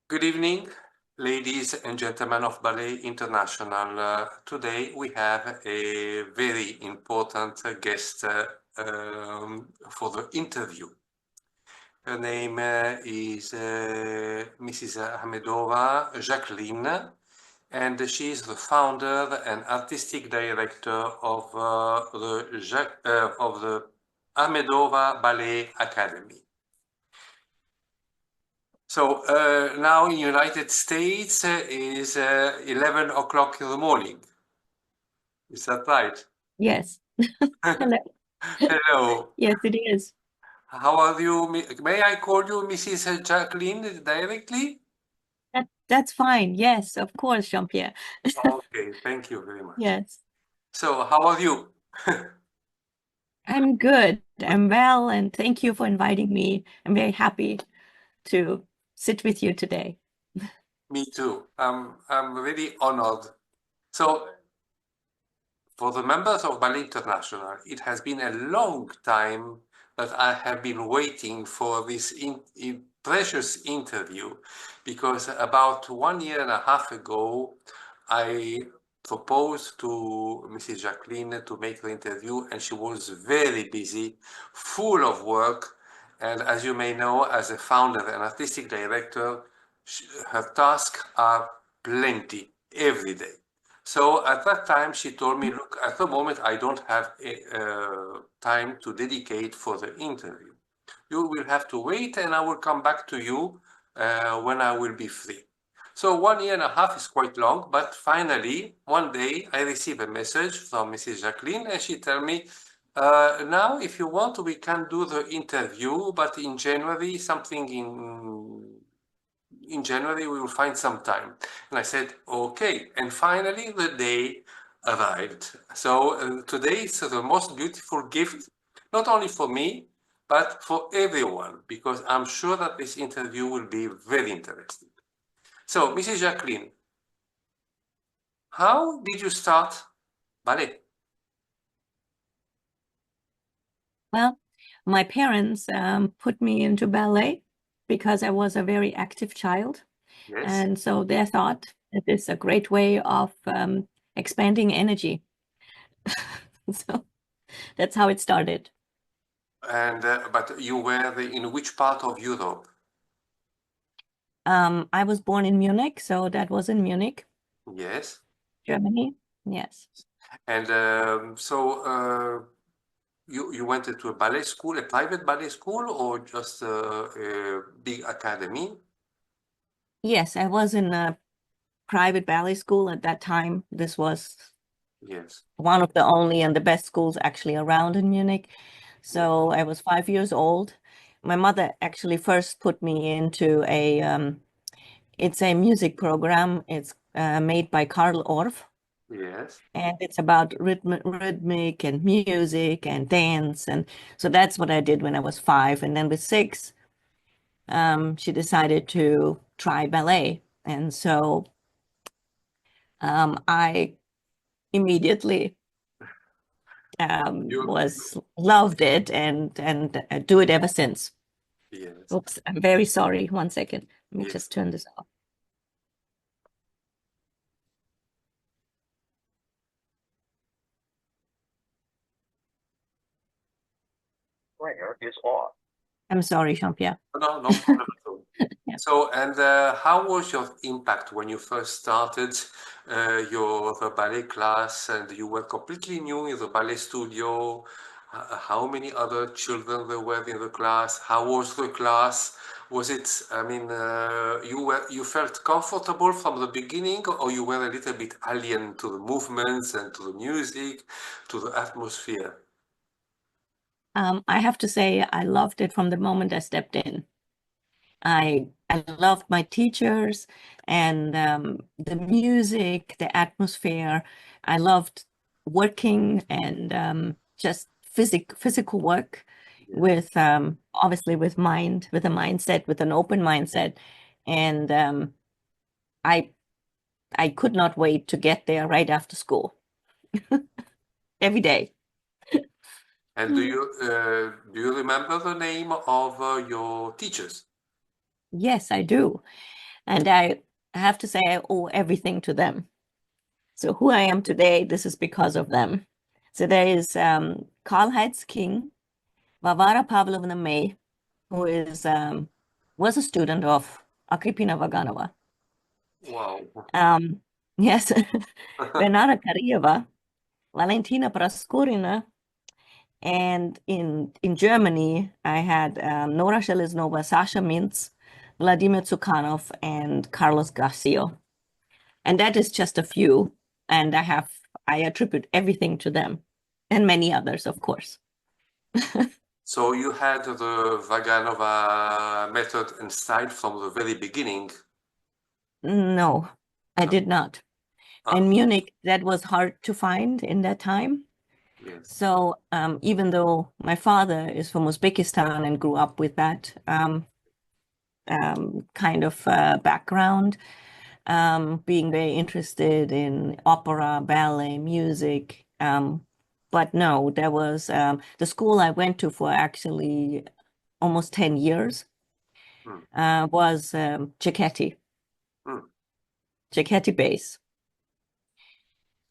Good evening, ladies and gentlemen of Ballet International. Today we have a very important guest for the interview. Her name is Mrs. Akhmedova, Jacqueline, and she is the founder and artistic director of the Akhmedova Ballet Academy. So now in United States is 11 o'clock in the morning. Is that right? Yes. Hello. Hello. Yes, it is. How are you? May I call you Mrs. Jacqueline directly? That's fine. Yes, of course, Jean-Pierre. Okay, thank you very much. Yes. So how are you? I'm good. I'm well, and thank you for inviting me. I'm very happy to sit with you today. Me too. I'm really honored. So for the members of Ballet International, it has been a long time that I have been waiting for this precious interview, because about 1.5 years ago, I proposed to Mrs. Jacqueline to make the interview, and she was very busy, full of work. And as you may know, as a founder and artistic director, her tasks are plenty every day. So at that time, she told me, look, at the moment, I don't have time to dedicate for the interview. You will have to wait, and I will come back to you when I will be free. So 1.5 years is quite long, but finally, one day, I received a message from Mrs. Jacqueline, and she told me, now, if you want, we can do the interview, but in January, in January, we will find some time. And I said, okay. And finally, the day arrived. So today is the most beautiful gift, not only for me, but for everyone, because I'm sure that this interview will be very interesting. So, Mrs. Jacqueline, how did you start ballet? Well, my parents put me into ballet because I was a very active child. Yes. And so they thought it is a great way of expanding energy. So that's how it started. And but you were in which part of Europe? I was born in Munich, so that was in Munich, Yes. Germany. Yes. And you went to a ballet school, a private ballet school, or just a big academy? Yes, I was in a private ballet school at that time. This was Yes. one of the only and the best schools actually around in Munich. So I was 5 years old. My mother actually first put me into it's a music program. It's made by Karl Orff, Yes. and it's about rhythmic and music and dance. And so that's what I did when I was 5. And then with 6, she decided to try ballet. And so I immediately was loved it and do it ever since. Yes. Oops, I'm very sorry. 1 second. Let me Yes. just turn this off. Player is off. I'm sorry, Jean-Pierre. No, no problem at all. Yeah. So, and how was your impact when you first started your ballet class and you were completely new in the ballet studio? How many other children there were in the class? How was the class? Was it, I mean, you felt comfortable from the beginning, or you were a little bit alien to the movements and to the music, to the atmosphere? I have to say I loved it from the moment I stepped in. I loved my teachers and the music, the atmosphere. I loved working and just physical work with obviously with a mindset, with an open mindset. And I could not wait to get there right after school. Every day. And do you remember the name of your teachers? Yes, I do. And I have to say I owe everything to them. So who I am today, this is because of them. So there is Karl-Heinz King, Varvara Pavlovna May, who is was a student of Agrippina Vaganova. Wow. Yes, Renata Karyeva, Valentina Praskurina, and in Germany, I had Nora Sheleznova, Sasha Mintz, Vladimir Tsukhanov, and Carlos Garcia. And that is just a few. And I attribute everything to them and many others, of course. So you had the Vaganova method and style from the very beginning. No, I did not. In Munich, that was hard to find in that time. Yes. So even though my father is from Uzbekistan and grew up with that kind of background, being very interested in opera, ballet, music. But no, there was the school I went to for actually almost 10 years was Cecchetti, Cecchetti base.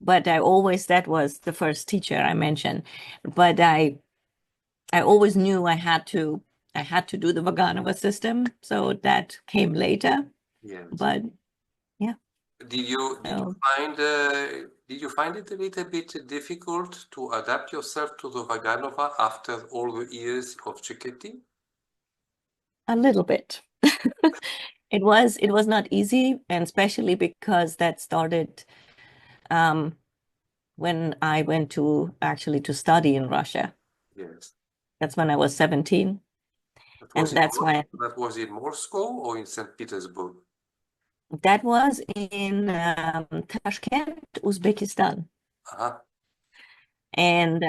But that was the first teacher I mentioned. But I always knew I had to do the Vaganova system, so that came later. Yes. But yeah. Did you find it a little bit difficult to adapt yourself to the Vaganova after all the years of Cecchetti? A little bit. It was not easy, and especially because that started when I went to study in Russia. Yes. That's when I was 17. That was in Moscow or in St. Petersburg? That was in Tashkent, Uzbekistan. And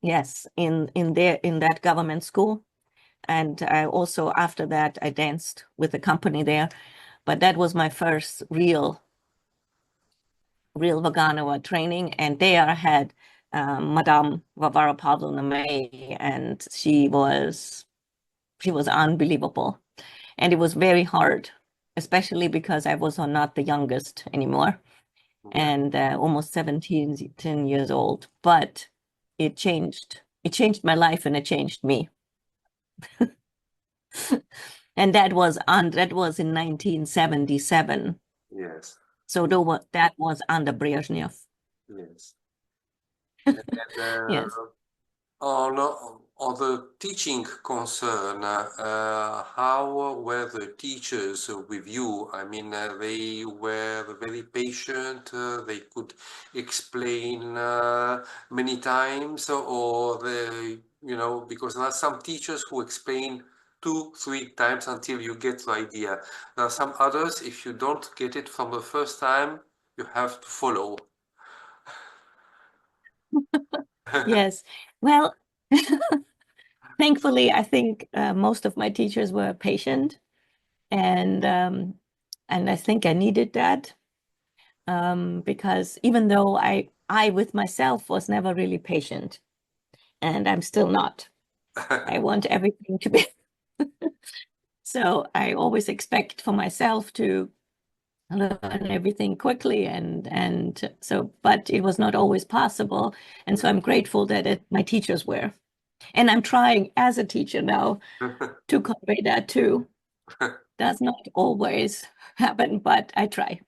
yes, in that government school. And I also, after that, I danced with the company there. But that was my first real Vaganova training. And there I had Madame Varvara Pavlovna May, and she was unbelievable. And it was very hard, especially because I was not the youngest anymore, and almost 10 years old. But it changed my life, and it changed me. And that was in 1977. Yes. So that was under Brezhnev. Yes. Yes. On the teaching concern, how were the teachers with you? I mean, they were very patient, they could explain many times, or because there are some teachers who explain 2-3 times until you get the idea. There are some others, if you don't get it from the first time, you have to follow. Yes. Well, thankfully, I think most of my teachers were patient, and I think I needed that because even though I with myself was never really patient, and I'm still not. I want everything to be. So I always expect for myself to learn everything quickly, but it was not always possible. And so I'm grateful that my teachers were. And I'm trying as a teacher now to convey that too. Does not always happen, but I try.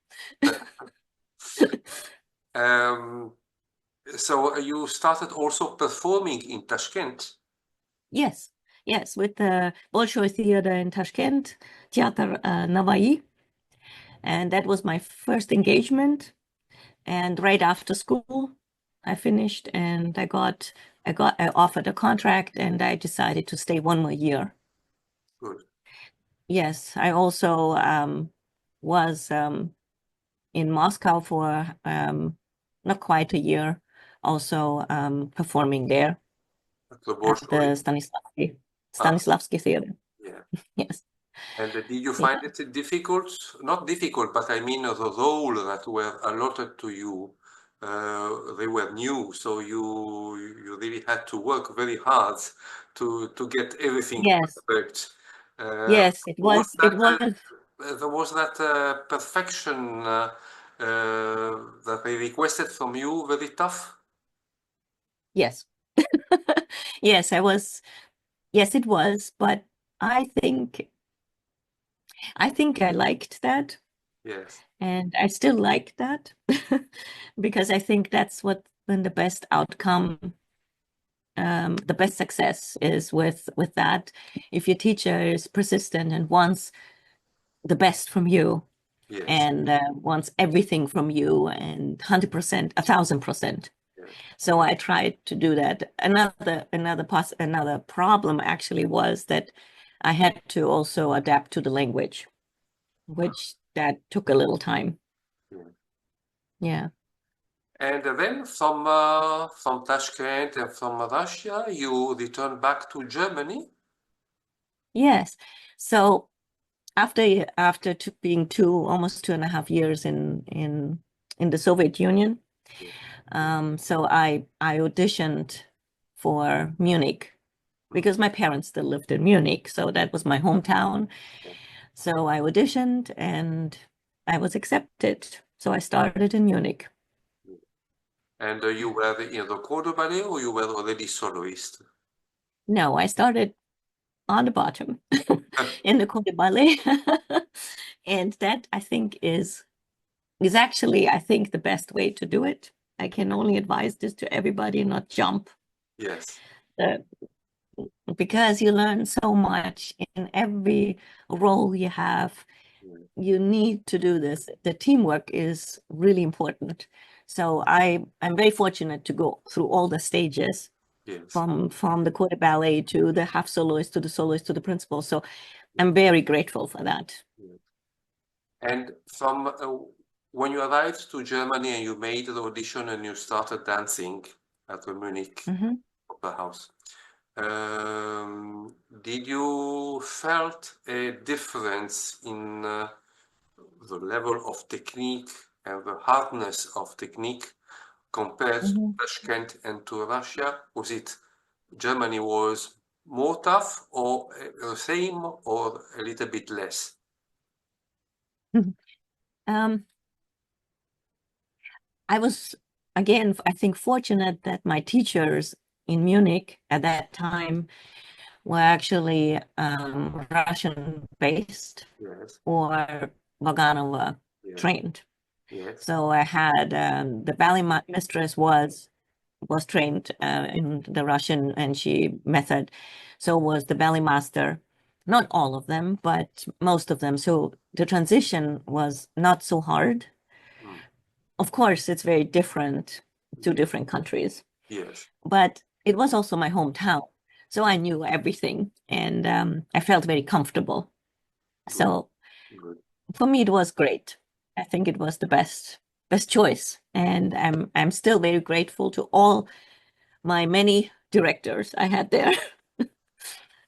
So you started also performing in Tashkent? Yes, with the Bolshoi Theater in Tashkent, Theater Navai. And that was my first engagement. And right after school, I finished, and I offered a contract, and I decided to stay one more year. Good. Yes, I also was in Moscow for not quite a year, also performing there At the Stanislavski Theater. Yeah. Yes. And did you find it difficult? Not difficult, but I mean the role that were allotted to you, they were new, so you really had to work very hard to get everything perfect. Yes, it was. there was that perfection that they requested from you, very tough? Yes. Yes, yes, it was, but I think I liked that, Yes, and I still like that because I think that's what when the best outcome, the best success is with that. If your teacher is persistent and wants the best from you yes, and wants everything from you and 100%, 1,000%. yes, So I tried to do that. Another problem actually was that I had to also adapt to the language, which that took a little time. yes. Yeah. And then from Tashkent and from Russia, you returned back to Germany? Yes. So after being almost 2.5 years in the Soviet Union, so I auditioned for Munich because my parents still lived in Munich, so that was my hometown. So I auditioned and I was accepted. So I started in Munich. And you were in the corps ballet or you were already soloist? No, I started on the bottom in the corps ballet. And that I think is actually, I think, the best way to do it. I can only advise this to everybody, not jump. Yes. Uh, because you learn so much in every role you have. You need to do this. The teamwork is really important. So I'm very fortunate to go through all the stages Yes. from the corps ballet to the half soloist to the soloist to the principal. So I'm very grateful for that. And from when you arrived to Germany and you made the audition and you started dancing at the Munich Opera House, did you felt a difference in the level of technique and the hardness of technique compared to Tashkent and to Russia? Was it Germany was more tough or the same or a little bit less? I was, again, I think fortunate that my teachers in Munich at that time were actually Russian based Yes, or Vaganova yes, trained. yes. So I had the ballet mistress was trained in the Russian and she method. So was the ballet master. Not all of them, but most of them. So the transition was not so hard. Mm. Of course, it's very different to different countries, Yes, but it was also my hometown. So I knew everything and I felt very comfortable. good, So good. for me, it was great. I think it was the best choice. And I'm still very grateful to all my many directors I had there.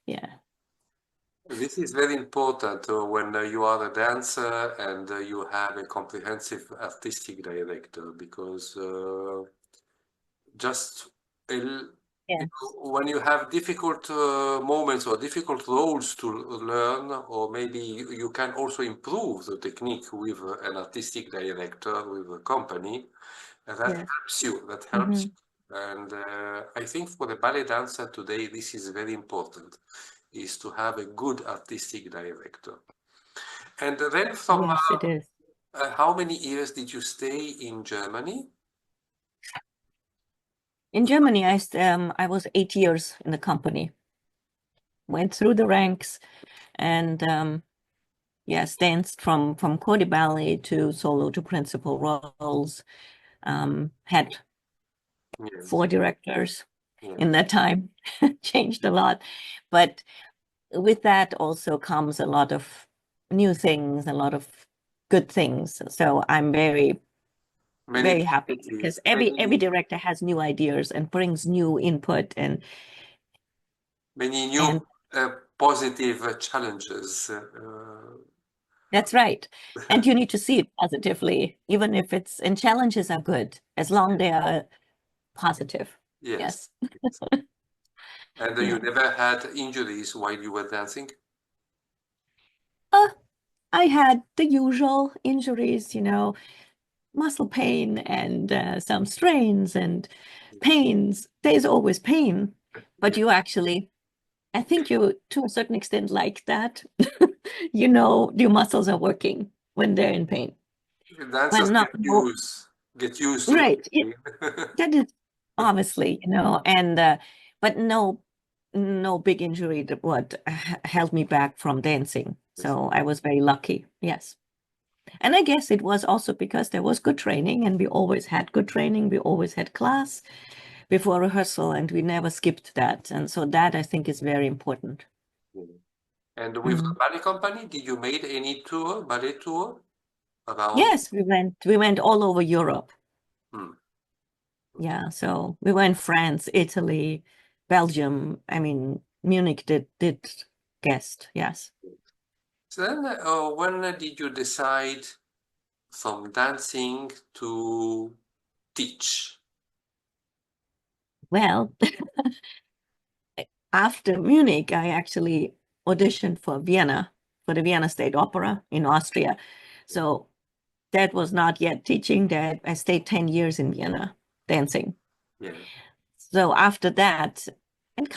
Yeah. This is very important when you are a dancer and you have a comprehensive artistic director because just Yeah. when you have difficult moments or difficult roles to learn, or maybe you can also improve the technique with an artistic director, with a company, and that Yes. helps you. That helps you. And I think for the ballet dancer today, this is very important, is to have a good artistic director. And then from Yes, it is. how many years did you stay in Germany? In Germany, I was 8 years in the company. Went through the ranks and yes, danced from corps ballet to solo to principal roles. Had Yes, 4 directors yes. in that time. Changed a lot, but with that also comes a lot of new things, a lot of good things. So I'm very Many happy possibilities, because every many director has new ideas and brings new input many new and positive challenges. that's right. And you need to see it positively, even if it's and challenges are good as long they are positive. Yes. Yes. And you Yeah. never had injuries while you were dancing? Uh, I had the usual injuries, muscle pain and some strains and pains. There's always pain, but I think you, to a certain extent, like that. Your muscles are working when they're in pain. Dancers But not, get used to right. it. That is obviously, and but no big injury that would held me back from dancing. So I was very lucky. Yes. And I guess it was also because there was good training, and we always had good training. We always had class before rehearsal, and we never skipped that. And so that I think is very important. And with the ballet company, did you made any ballet tour around? Yes, we went all over Europe. Yeah, so we went France, Italy, Belgium. I mean, Munich did guest, yes. So then, when did you decide from dancing to teach? Well, after Munich, I actually auditioned for Vienna, for the Vienna State Opera in Austria. So that was not yet teaching. That I stayed 10 years in Vienna dancing. Yeah. So after that, and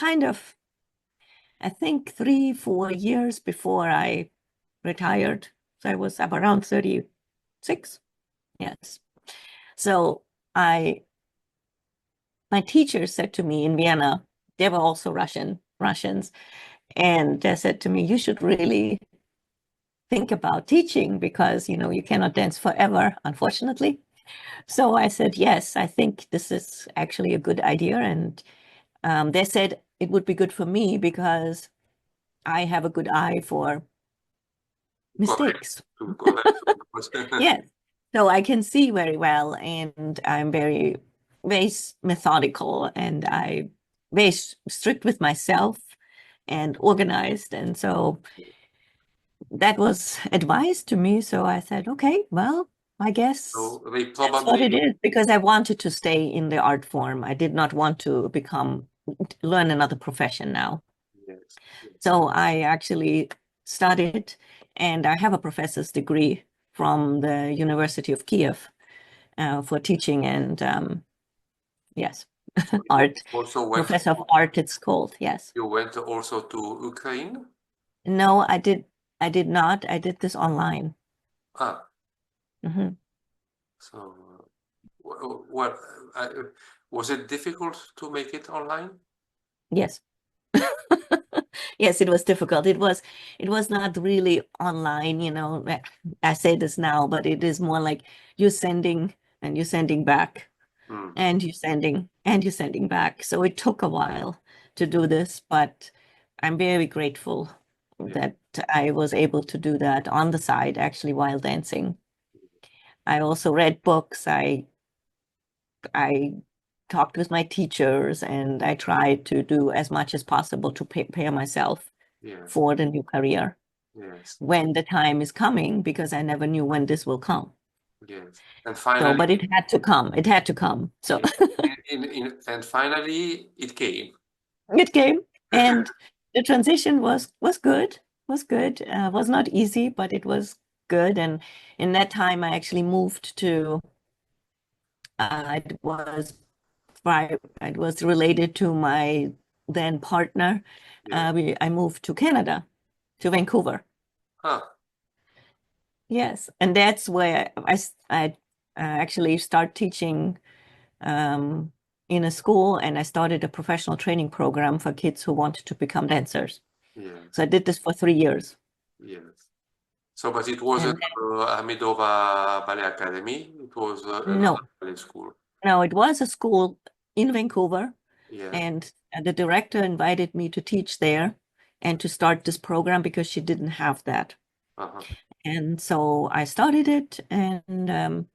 I think 3-4 years before I retired, so I was around 36. Yes. So my teacher said to me in Vienna, they were also Russians, and they said to me, you should really think about teaching because, you cannot dance forever, unfortunately. So I said, yes, I think this is actually a good idea. And they said it would be good for me because I have a good eye for mistakes. Yes. So I can see very well, and I'm very, very methodical, and I very strict with myself and organized. And so that was advice to me. So I said, okay, well, I guess that's what it is, because I wanted to stay in the art form. I did not want to learn another profession now. Yes. So I actually studied, and I have a professor's degree from the University of Kiev for teaching and yes, art. Also Professor of art, it's called, yes. You went also to Ukraine? No, I did not. I did this online. So, was it difficult to make it online? Yes. Yes, it was difficult. It was not really online, I say this now, but it is more like you're sending and you're sending back and you're sending back. So it took a while to do this, but I'm very grateful that I was able to do that on the side, actually, while dancing. I also read books. I talked with my teachers, and I tried to do as much as possible to prepare myself for the new career when the time is coming, because I never knew when this will come. Yes, and finally, but it had to come. It had to come. So and finally, it came. It came, and the transition was good. Was good. Was not easy, but it was good. And in that time, I actually moved to. It was related to my then partner. I moved to Canada, to Vancouver. Yes, and that's where I actually start teaching in a school, and I started a professional training program for kids who wanted to become dancers. So I did this for 3 years. Yes. So, but it wasn't Akhmedova Ballet Academy. It was another ballet school. No, it was a school in Vancouver, and the director invited me to teach there and to start this program because she didn't have that. And so I started it, and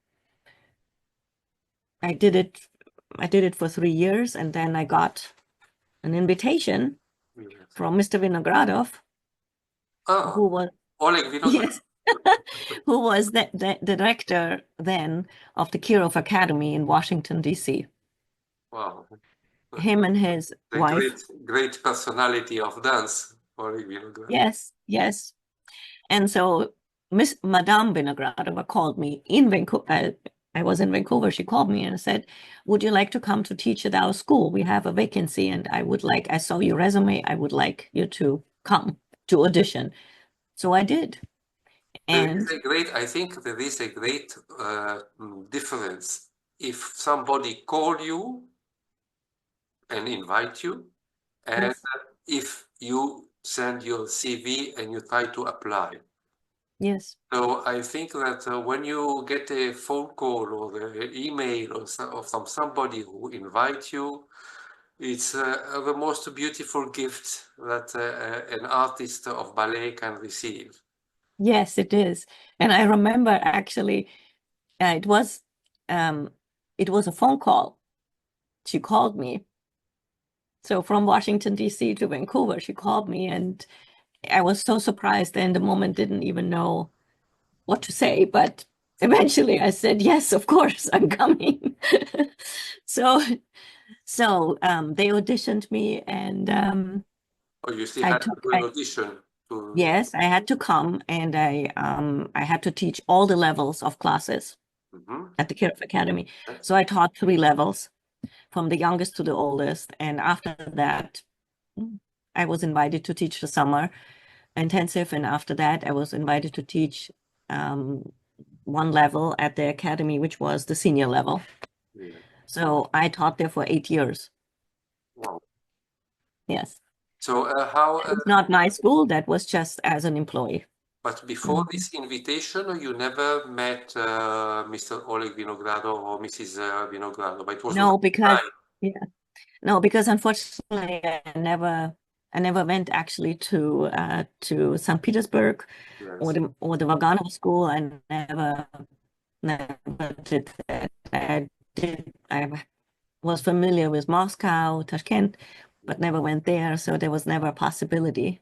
I did it for 3 years, and then I got an invitation from Mr. Vinogradov, who was Oleg Vinogradov. who was the director then of the Kirov Academy in Washington, D.C. Wow. Him and his wife. Great personality of dance, Oleg Vinogradov. Yes. And so Miss Madame Vinogradova called me in Vancouver. I was in Vancouver. She called me and said, "Would you like to come to teach at our school? We have a vacancy, and I saw your resume. I would like you to come to audition." So I did. And I think there is a great difference if somebody call you and invite you, and yes, if you send your CV and you try to apply. yes, So I think that when you get a phone call or an email or from somebody who invites you, it's the most beautiful gift that an artist of ballet can receive. yes, it is. And I remember actually, it was a phone call. She called me. So from Washington, D.C. to Vancouver, she called me, and I was so surprised. And in the moment, didn't even know what to say. But eventually, I said, "Yes, of course, I'm coming." So they auditioned me, and Or you still I had to took. do an audition to. Yes, I had to come, and I had to teach all the levels of classes at the Kiev Academy. So I taught 3 levels, from the youngest to the oldest, and after that, I was invited to teach the summer intensive, and after that, I was invited to teach 1 level at the academy, which was the senior level. Yeah. So I taught there for 8 years. Wow. Yes. So how? It's not my school. That was just as an employee. But before this invitation, you never met Mr. Oleg Vinogradov or Mrs. Vinogradov. It was No, not because time. yeah, no, because unfortunately, I never went actually to St. Petersburg or Yes. the Vaganov school. I never did that. I was familiar with Moscow, Tashkent, but never went there. So there was never a possibility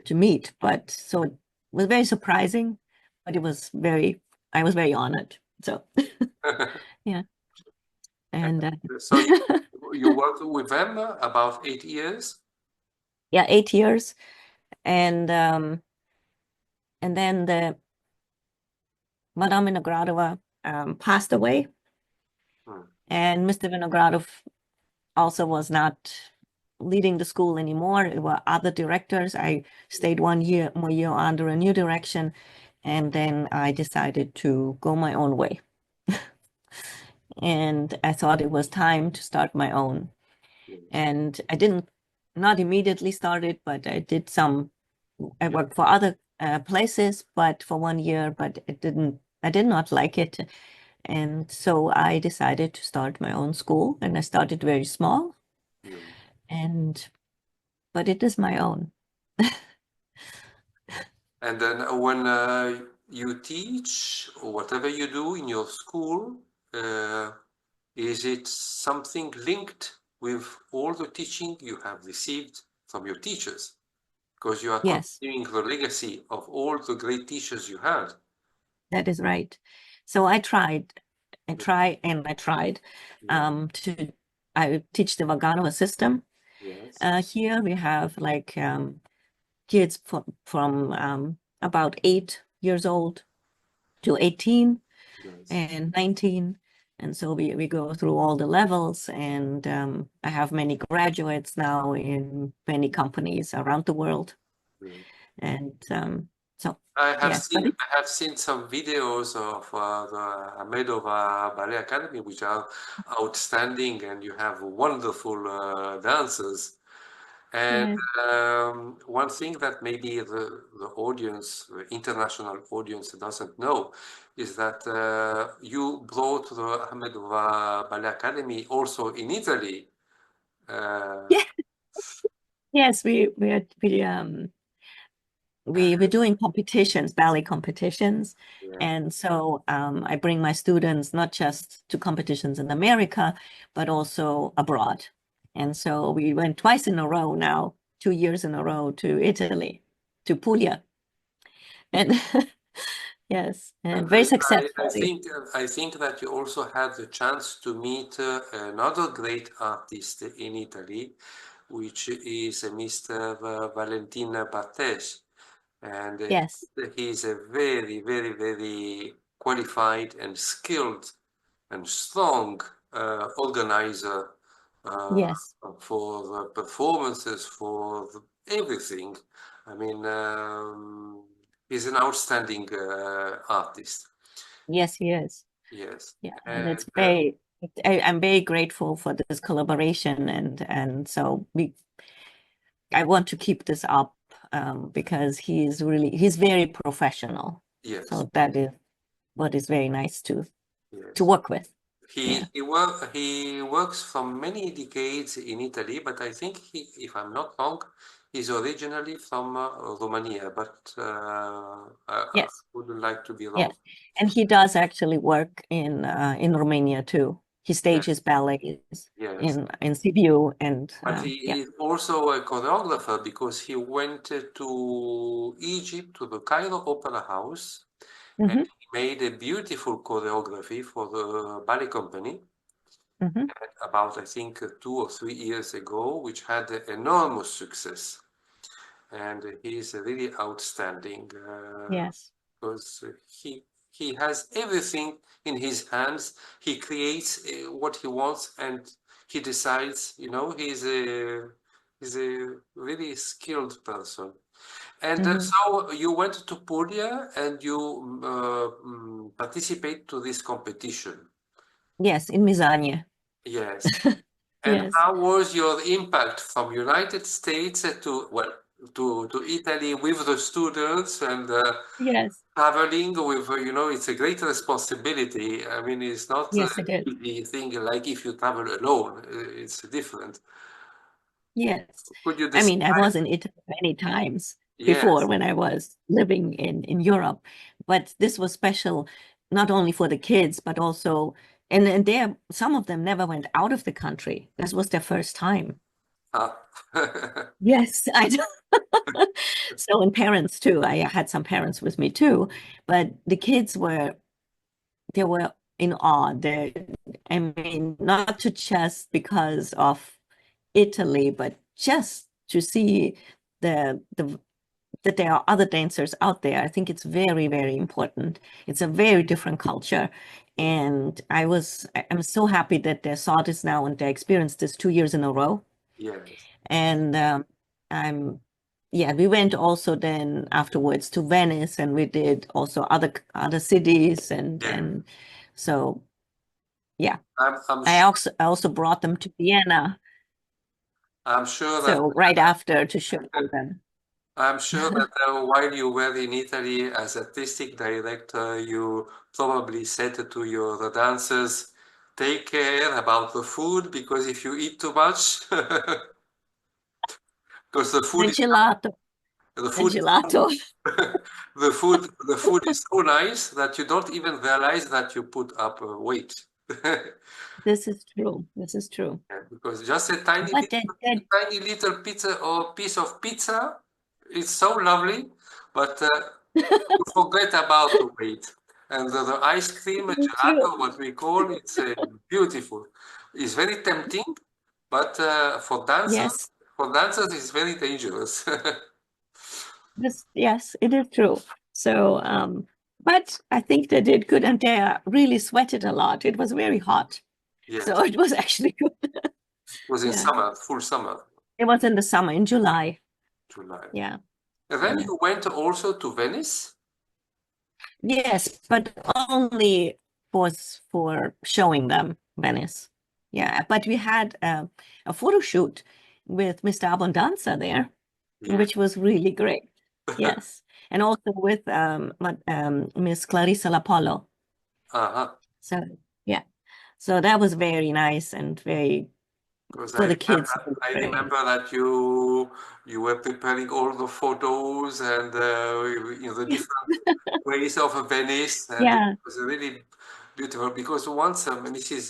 to meet. But so it was very surprising, but I was very honored. So yeah. And So you worked with them about 8 years? yeah, 8 years. And then the Madame Vinogradova passed away. And Mr. Vinogradov also was not leading the school anymore. There were other directors. I stayed 1 year more under a new direction, and then I decided to go my own way. And I thought it was time to start my own. And I not immediately started, but I worked for other places, but for 1 year, but I did not like it. And so I decided to start my own school, and I started very small, but it is my own. And then when you teach or whatever you do in your school, is it something linked with all the teaching you have received from your teachers? Because you are Yes, continuing the legacy of all the great teachers you had. that is right. So I tried. I tried. I teach the Vaganova system. Yes. Here we have like kids from about 8 years old to 18 Yes. and 19. And so we go through all the levels, and I have many graduates now in many companies around the world. And so yes, but I have seen some videos of the Akhmedova Ballet Academy, which are outstanding, and you have wonderful dancers. And one thing that maybe the audience, the international audience, doesn't know is that you brought the Akhmedova Ballet Academy also in Italy. yeah, yes, we're doing competitions, ballet competitions. Yeah. And so I bring my students not just to competitions in America, but also abroad. And so we went twice in a row now, 2 years in a row, to Italy, to Puglia. And yes, and very successfully. I think that you also had the chance to meet another great artist in Italy, which is Mr. Valentin Bartes. And Yes. he's a very, very, very qualified and skilled and strong organizer Yes. for the performances, for everything. I mean, he's an outstanding artist. Yes, he is. Yes. Yeah, and And it's very, I'm very grateful for this collaboration, and so I want to keep this up because he's very professional. yes, So that is what is very nice to yes. work with. Yeah. He works for many decades in Italy, but I think if I'm not wrong, he's originally from Romania, but I Yes. wouldn't like to be wrong. Yes. And he does actually work in Romania too. He Yes, stages ballets yes. in Sibiu and But he yeah. is also a choreographer because he went to Egypt, to the Cairo Opera House, and Hmm. he made a beautiful choreography for the ballet company Hmm. about, I think, 2 or 3 years ago, which had enormous success. And he's really outstanding Yes. because he has everything in his hands. He creates what he wants, and he decides. He's a really skilled person. And Hmm. so you went to Puglia and you participate to this competition. Yes, in Mizanje. Yes. And Yes. how was your impact from United States to Italy with the students and Yes. traveling with, it's a great responsibility. I mean, it's not Yes, it is. easy thing like if you travel alone. It's different. Yes. Could you I mean, I describe? was in Italy many times before Yes, when I was living in Europe, but this was special not only for the kids, but also, and there, some of them never went out of the country. This was their first time. uh, Yes, I do. So, and parents too. I had some parents with me too, but the kids they were in awe. I mean, not to just because of Italy, but just to see the that there are other dancers out there. I think it's very, very important. It's a very different culture. And I'm so happy that they saw this now and they experienced this 2 years in a row. yes, And I'm, yeah, we went also then afterwards to Venice and we did also other cities yeah. and so yeah. I'm I also brought them to Vienna. I'm sure that So right after to show them. I'm sure that while you were in Italy as artistic director, you probably said to your dancers, take care about the food because if you eat too much, because The gelato, the the food is gelato. the food is so nice that you don't even realize that you put up weight. This is true. This is true. Yeah, because just a tiny But tiny little pizza or piece of pizza is so lovely, but you forget about the weight. And the ice cream, true. gelato, what we call, it's beautiful. It's very tempting, but Yes. for dancers, it's very dangerous. Yes, it is true. So, but I think they did good and they really sweated a lot. It was very hot. Yes, So it was actually good. it was in Yeah. summer, full summer, It was in the summer, in July. July. Yeah. And then Yeah. you went also to Venice. Yes, but only for showing them Venice. Yeah. But we had a photo shoot with Mr. Abondanza there, Yeah. which was really great. Yes. And also with Miss Clarissa Lapollo. Uh-huh. So yeah. So that was very nice and very Because for the kids. It was I very, remember that you were preparing all the photos and the different ways of Venice, and it yeah. was really beautiful. Because once Mrs.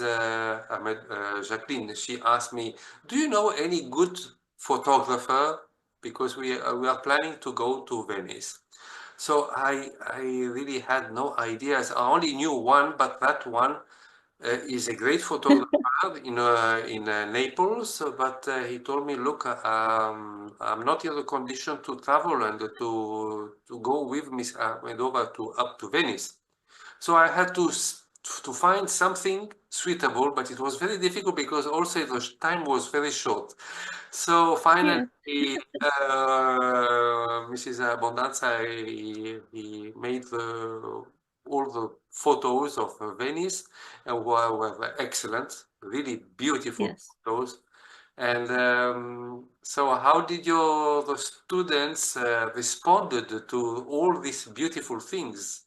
Jacqueline, she asked me, "Do you know any good photographer?" Because we are planning to go to Venice. So I really had no ideas. I only knew one, but that one He's a great photographer in Naples, but he told me, look, I'm not in the condition to travel and to go with Miss Akhmedova up to Venice. So I had to find something suitable, but it was very difficult because also the time was very short. So finally, Yeah. Mrs. Abondanza, he made all the photos of Venice and were excellent, really beautiful Yes. photos. And so how did the students responded to all these beautiful things?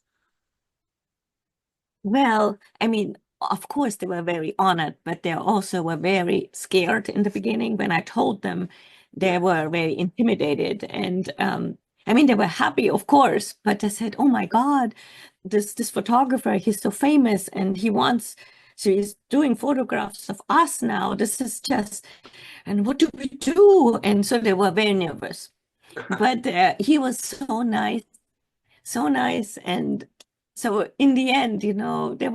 Well, I mean, of course they were very honored, but they also were very scared in the beginning when I told them. They Yeah. were very intimidated. And I mean, they were happy, of course, but they said, oh my God, this photographer, he's so famous and so he's doing photographs of us now. This is just, and what do we do? And so they were very nervous. But he was so nice, so nice. And so in the end, they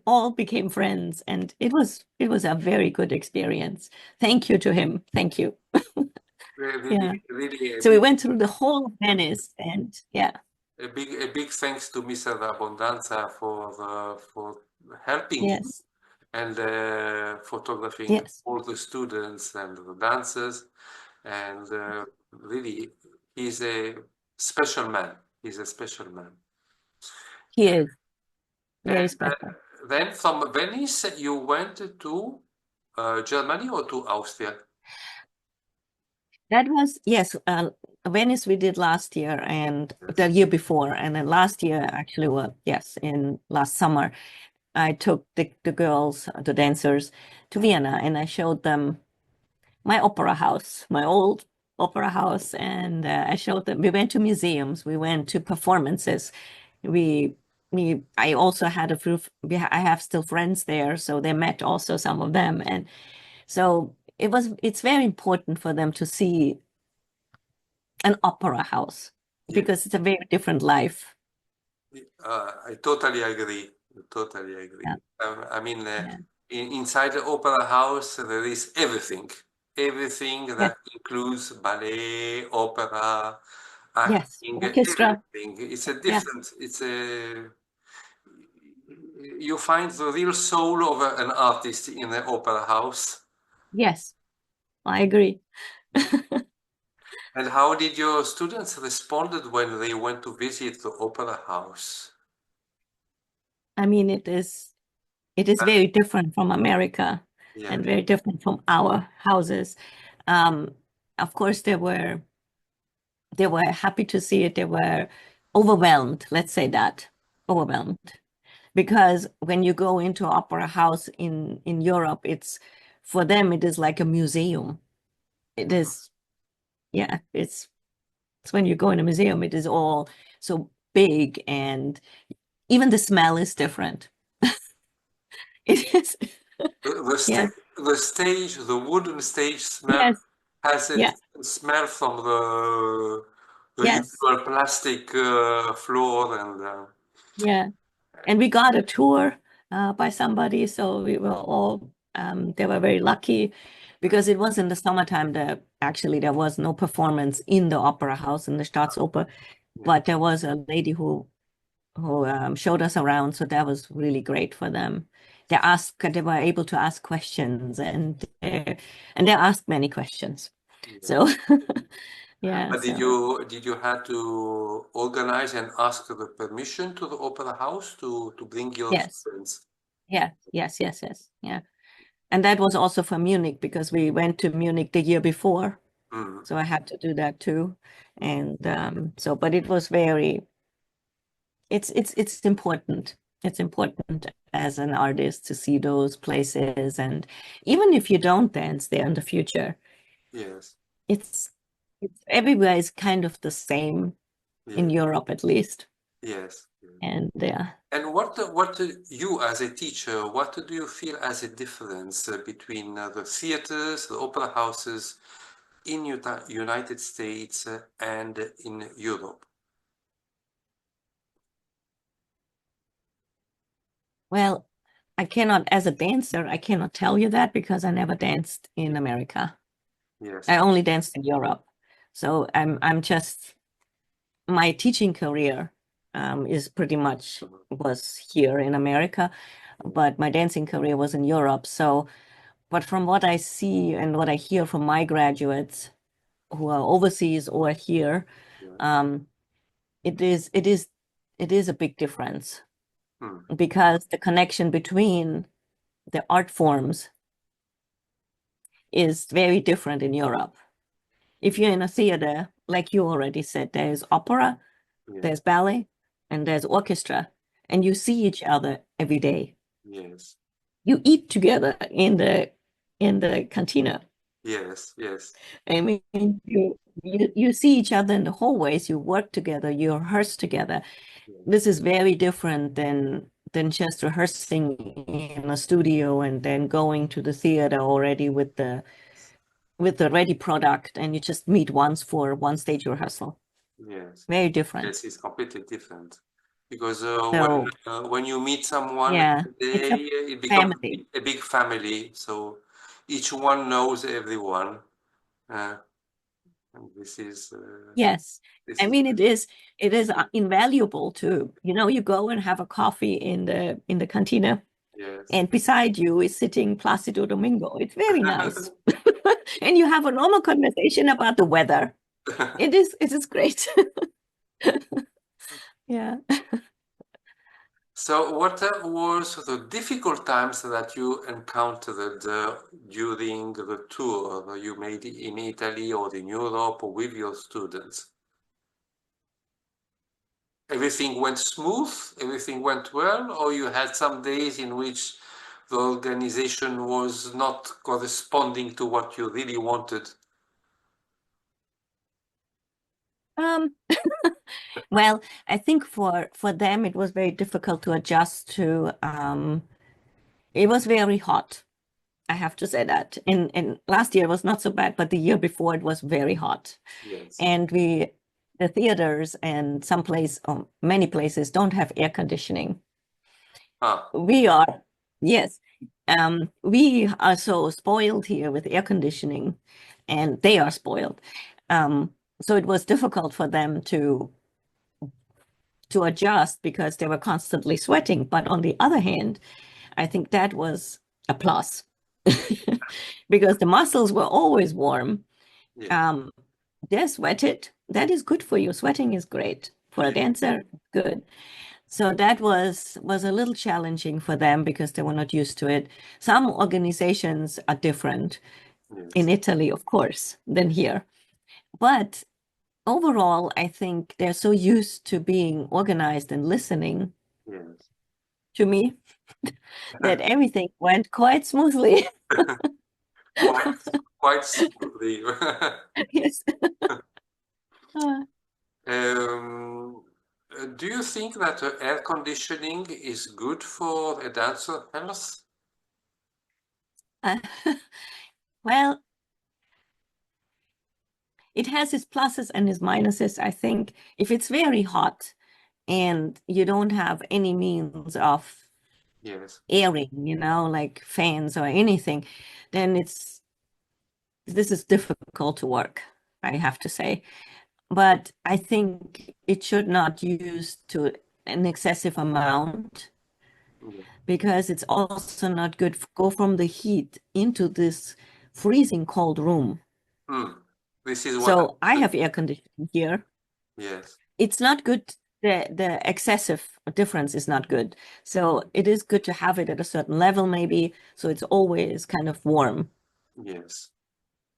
all became friends, and it was a very good experience. Thank you to him. Thank you. Really, Yeah. really So we went through the whole of Venice, and yeah. a big thanks to Mr. Abondanza for helping you Yes. and photographing Yes. all the students and the dancers. And really, he's a special man. He's a special man. He is And very special. then from Venice, you went to Germany or to Austria? That was, yes, Venice we did last year and the year before. And then last year, actually, well, yes, in last summer, I took the girls, the dancers, to Vienna, and I showed them my opera house, my old opera house, and I showed them. We went to museums, we went to performances. We, I also had I have still friends there, so they met also some of them, and so it's very important for them to see an opera house Yeah. because it's a very different life. I totally agree. Totally agree. Yeah. I mean, Yeah. inside the opera house, there is everything. Everything Yeah. that includes ballet, opera, Yes. acting, Orchestra. everything. It's a Yes. different, you find the real soul of an artist in the opera house. Yes. I agree. And how did your students responded when they went to visit the opera house? I mean, it is very different from America Yeah. and very different from our houses. Of course, they were happy to see it. They were overwhelmed, let's say that, overwhelmed. Because when you go into opera house in Europe, for them it is like a museum. It is, yeah, it's when you go in a museum, it is all so big, and even the smell is different. It is. Yeah. The stage, the wooden stage smell Yes. has a Yeah. different smell from the Yes. usual plastic floor and Yeah. And we got a tour by somebody, so we were all they were very lucky because it was in the summertime. Actually there was no performance in the opera house in the Staatsoper, but there was a lady who showed us around, so that was really great for them. They were able to ask questions, and they asked many questions. So yeah, But so did you have to organize and ask the permission to the opera house to bring your yes, students? yes, yeah. And that was also for Munich because we went to Munich the year before, Mm. so I had to do that too. And but it was it's important. It's important as an artist to see those places, and even if you don't dance there in the future, Yes. it's everywhere is kind of the same in Yes. Europe at least. Yes. And yeah. And what you as a teacher, what do you feel as a difference between the theaters, the opera houses in United States and in Europe? Well, I cannot, as a dancer, I cannot tell you that because I never danced in America. Yes. I only danced in Europe. So I'm just, my teaching career is pretty much was here in America, but my dancing career was in Europe. So, but from what I see and what I hear from my graduates who are overseas or here, Yeah. it is a big difference Mm. because the connection between the art forms is very different in Europe. If you're in a theater, like you already said, there's opera, Yeah. there's ballet, and there's orchestra, and you see each other every day. Yes. You eat together in the cantina. Yes. Yes. I mean, you see each other in the hallways, you work together, you rehearse together. Yeah. This is very different than just rehearsing in a studio and then going to the theater already with the ready product, and you just meet once for one stage rehearsal. Yes. Very different. Yes, it's completely different because So when you meet someone yeah, it's a it becomes family. a big family. So each one knows everyone. And Yes. this I is mean, it is invaluable to, you go and have a coffee in the cantina, yes. and beside you is sitting Placido Domingo. It's very nice. And you have a normal conversation about the weather. It is great. Yeah. So what was the difficult times that you encountered during the tour you made in Italy or in Europe or with your students? Everything went smooth, everything went well, or you had some days in which the organization was not corresponding to what you really wanted? Um, well, I think for them it was very difficult to adjust to it was very hot. I have to say that. In last year it was not so bad, but the year before it was very hot. Yes. And the theaters and many places don't have air conditioning. Ah, Yes, we are so spoiled here with air conditioning, and they are spoiled. So it was difficult for them to adjust because they were constantly sweating. But on the other hand, I think that was a plus because the muscles were always warm. yeah. They're sweated. That is good for you. Sweating is great for a dancer. Good. So that was a little challenging for them because they were not used to it. Some organizations are different in Yes. Italy, of course, than here. But overall, I think they're so used to being organized and listening Yes. to me that everything went quite smoothly. Quite, quite smoothly. Yes. Do you think that air conditioning is good for a dancer health? Uh, well, it has its pluses and its minuses. I think if it's very hot and you don't have any means of Yes. airing, like fans or anything, then this is difficult to work, I have to say. But I think it should not use to an excessive amount Yeah. because it's also not good to go from the heat into this freezing cold room. This is what So I have air conditioning here. yes. It's not good. The excessive difference is not good. So it is good to have it at a certain level, maybe, so it's always kind of warm. Yes.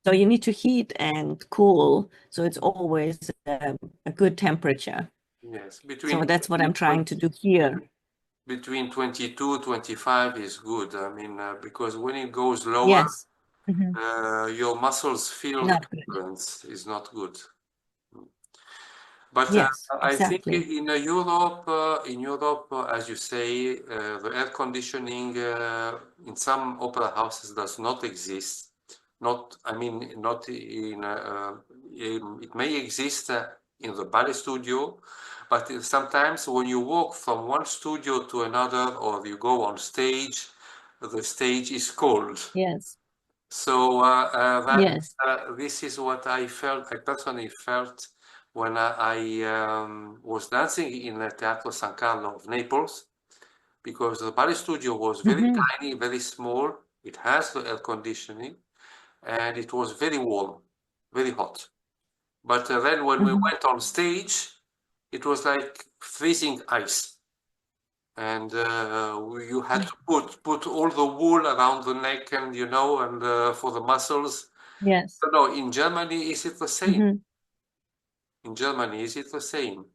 So you need to heat and cool, so it's always a good temperature. Yes. So that's what I'm trying to do here. Between 22, 25 is good. I mean, because when it goes lower, Yes. Mhm. your muscles feel the Not good. difference is not good. But Yes, I think exactly. in Europe, as you say, the air conditioning in some opera houses does not exist. Not, I mean, not in. It may exist in the ballet studio, but sometimes when you walk from one studio to another or you go on stage, the stage is cold. Yes. So Yes. this is what I felt, I personally felt when I was dancing in the Teatro San Carlo of Naples, because the ballet studio was very Hmm. tiny, very small. It has the air conditioning, and it was very warm, very hot. But then when we Hmm. went on stage, it was like freezing ice. And you had to put all the wool around the neck and, you know, and for the muscles. Yes. So no, in Germany, is it the same? Hmm. In Germany, is it the same?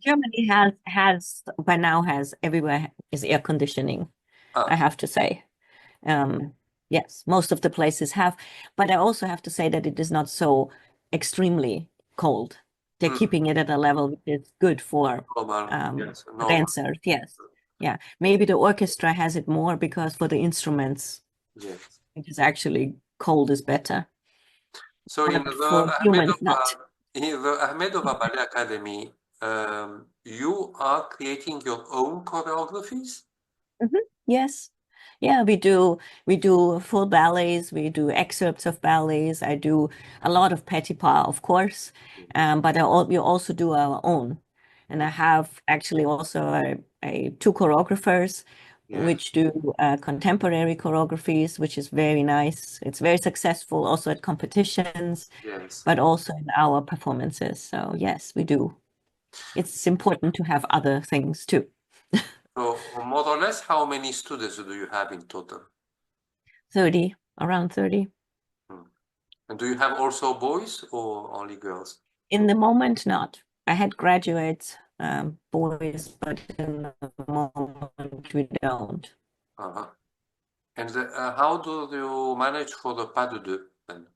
Germany has by now has everywhere is air conditioning, I Ah, have to say. Um, yes, most of the places have, but I also have to say that it is not so extremely cold. They're mm, keeping it at a level which is good normal, yes, for normal, dancers. Yes, yeah. Maybe the orchestra has it more because for the instruments, yes. it is actually cold is better, So but for humans, not. In the Akhmedova Ballet Academy, you are creating your own choreographies? Mhm. Yes. Yeah, we do full ballets, we do excerpts of ballets. I do a lot of petit pas, of course, but we also do our own. And I have actually also two choreographers Yes, which do contemporary choreographies, which is very nice. It's very successful also at competitions, yes. but also in our performances. So yes, we do. It's important to have other things too. So more or less, how many students do you have in total? 30, around 30. Hmm. And do you have also boys or only girls? In the moment, not. I had graduates, boys, but in the moment we don't. Uh-huh. And how do you manage for the pas de deux then?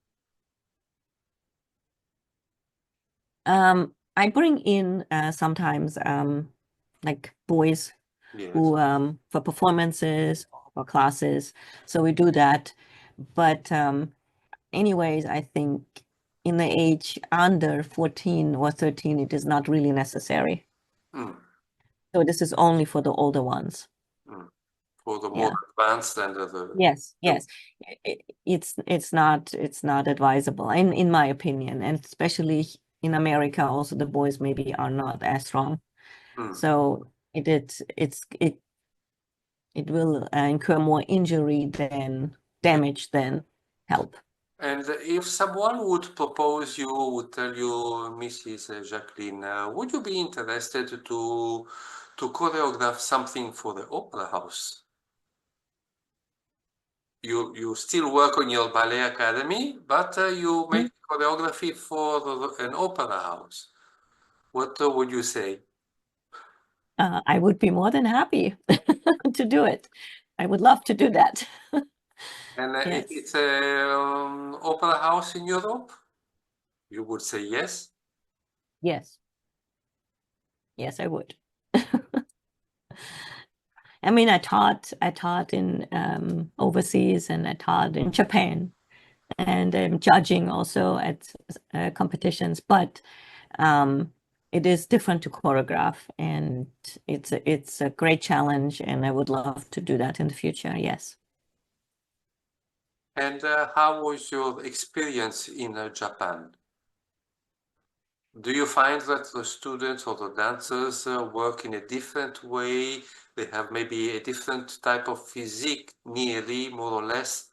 I bring in sometimes like boys Yes. who for performances or classes. So we do that. But anyways, I think in the age under 14 or 13, it is not really necessary. Hmm. So this is only for the older ones. Hmm. For the more Yeah. advanced and Yes, yes. It's not advisable in my opinion, and especially in America, also the boys maybe are not as strong. Hmm. So it will incur more injury than Yeah. damage than help. And if someone would propose you, would tell you, Mrs. Jacqueline, would you be interested to choreograph something for the opera house? You still work on your ballet academy, but you make Mm. choreography for an opera house. What would you say? I would be more than happy to do it. I would love to do that. And if Yes, it's an opera house in Europe, you would say yes. yes, yes, I would. I mean, I taught in overseas, and I taught in Japan, and judging also at competitions. But um, it is different to choreograph, and it's a great challenge, and I would love to do that in the future. Yes. And how was your experience in Japan? Do you find that the students or the dancers work in a different way? They have maybe a different type of physique, nearly, more or less,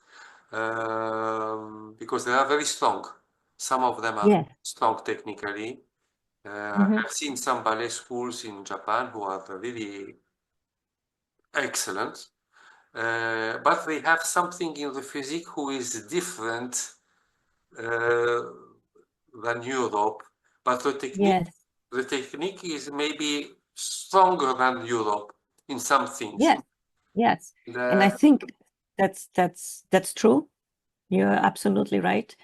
because they are very strong. Some of them are Yes. strong technically. Hmm. I've seen some ballet schools in Japan who are really excellent, but they have something in the physique who is different uh, than Europe. But Yes. the technique is maybe stronger than Europe in some things. Yes. Yes. And, And I think that's true. You're absolutely right.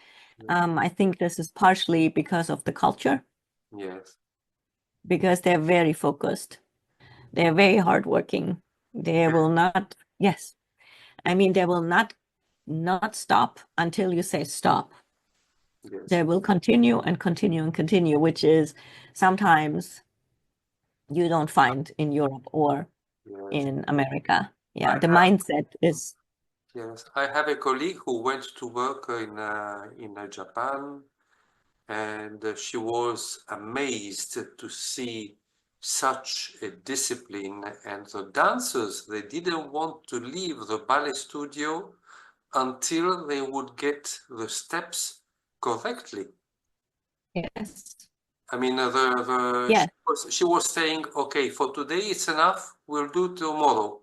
I think this is partially because of the culture, yes, because they're very focused. They're very hardworking. They will not, yes. I mean, they will not stop until you say stop. Yes. They will continue and continue and continue, which is sometimes you don't find in Europe or Yes. in America. Yeah, I the have, mindset is yes, I have a colleague who went to work in Japan, and she was amazed to see such a discipline. And the dancers, they didn't want to leave the ballet studio until they would get the steps correctly. yes, I mean, yes, she was saying, okay, for today it's enough. We'll do tomorrow,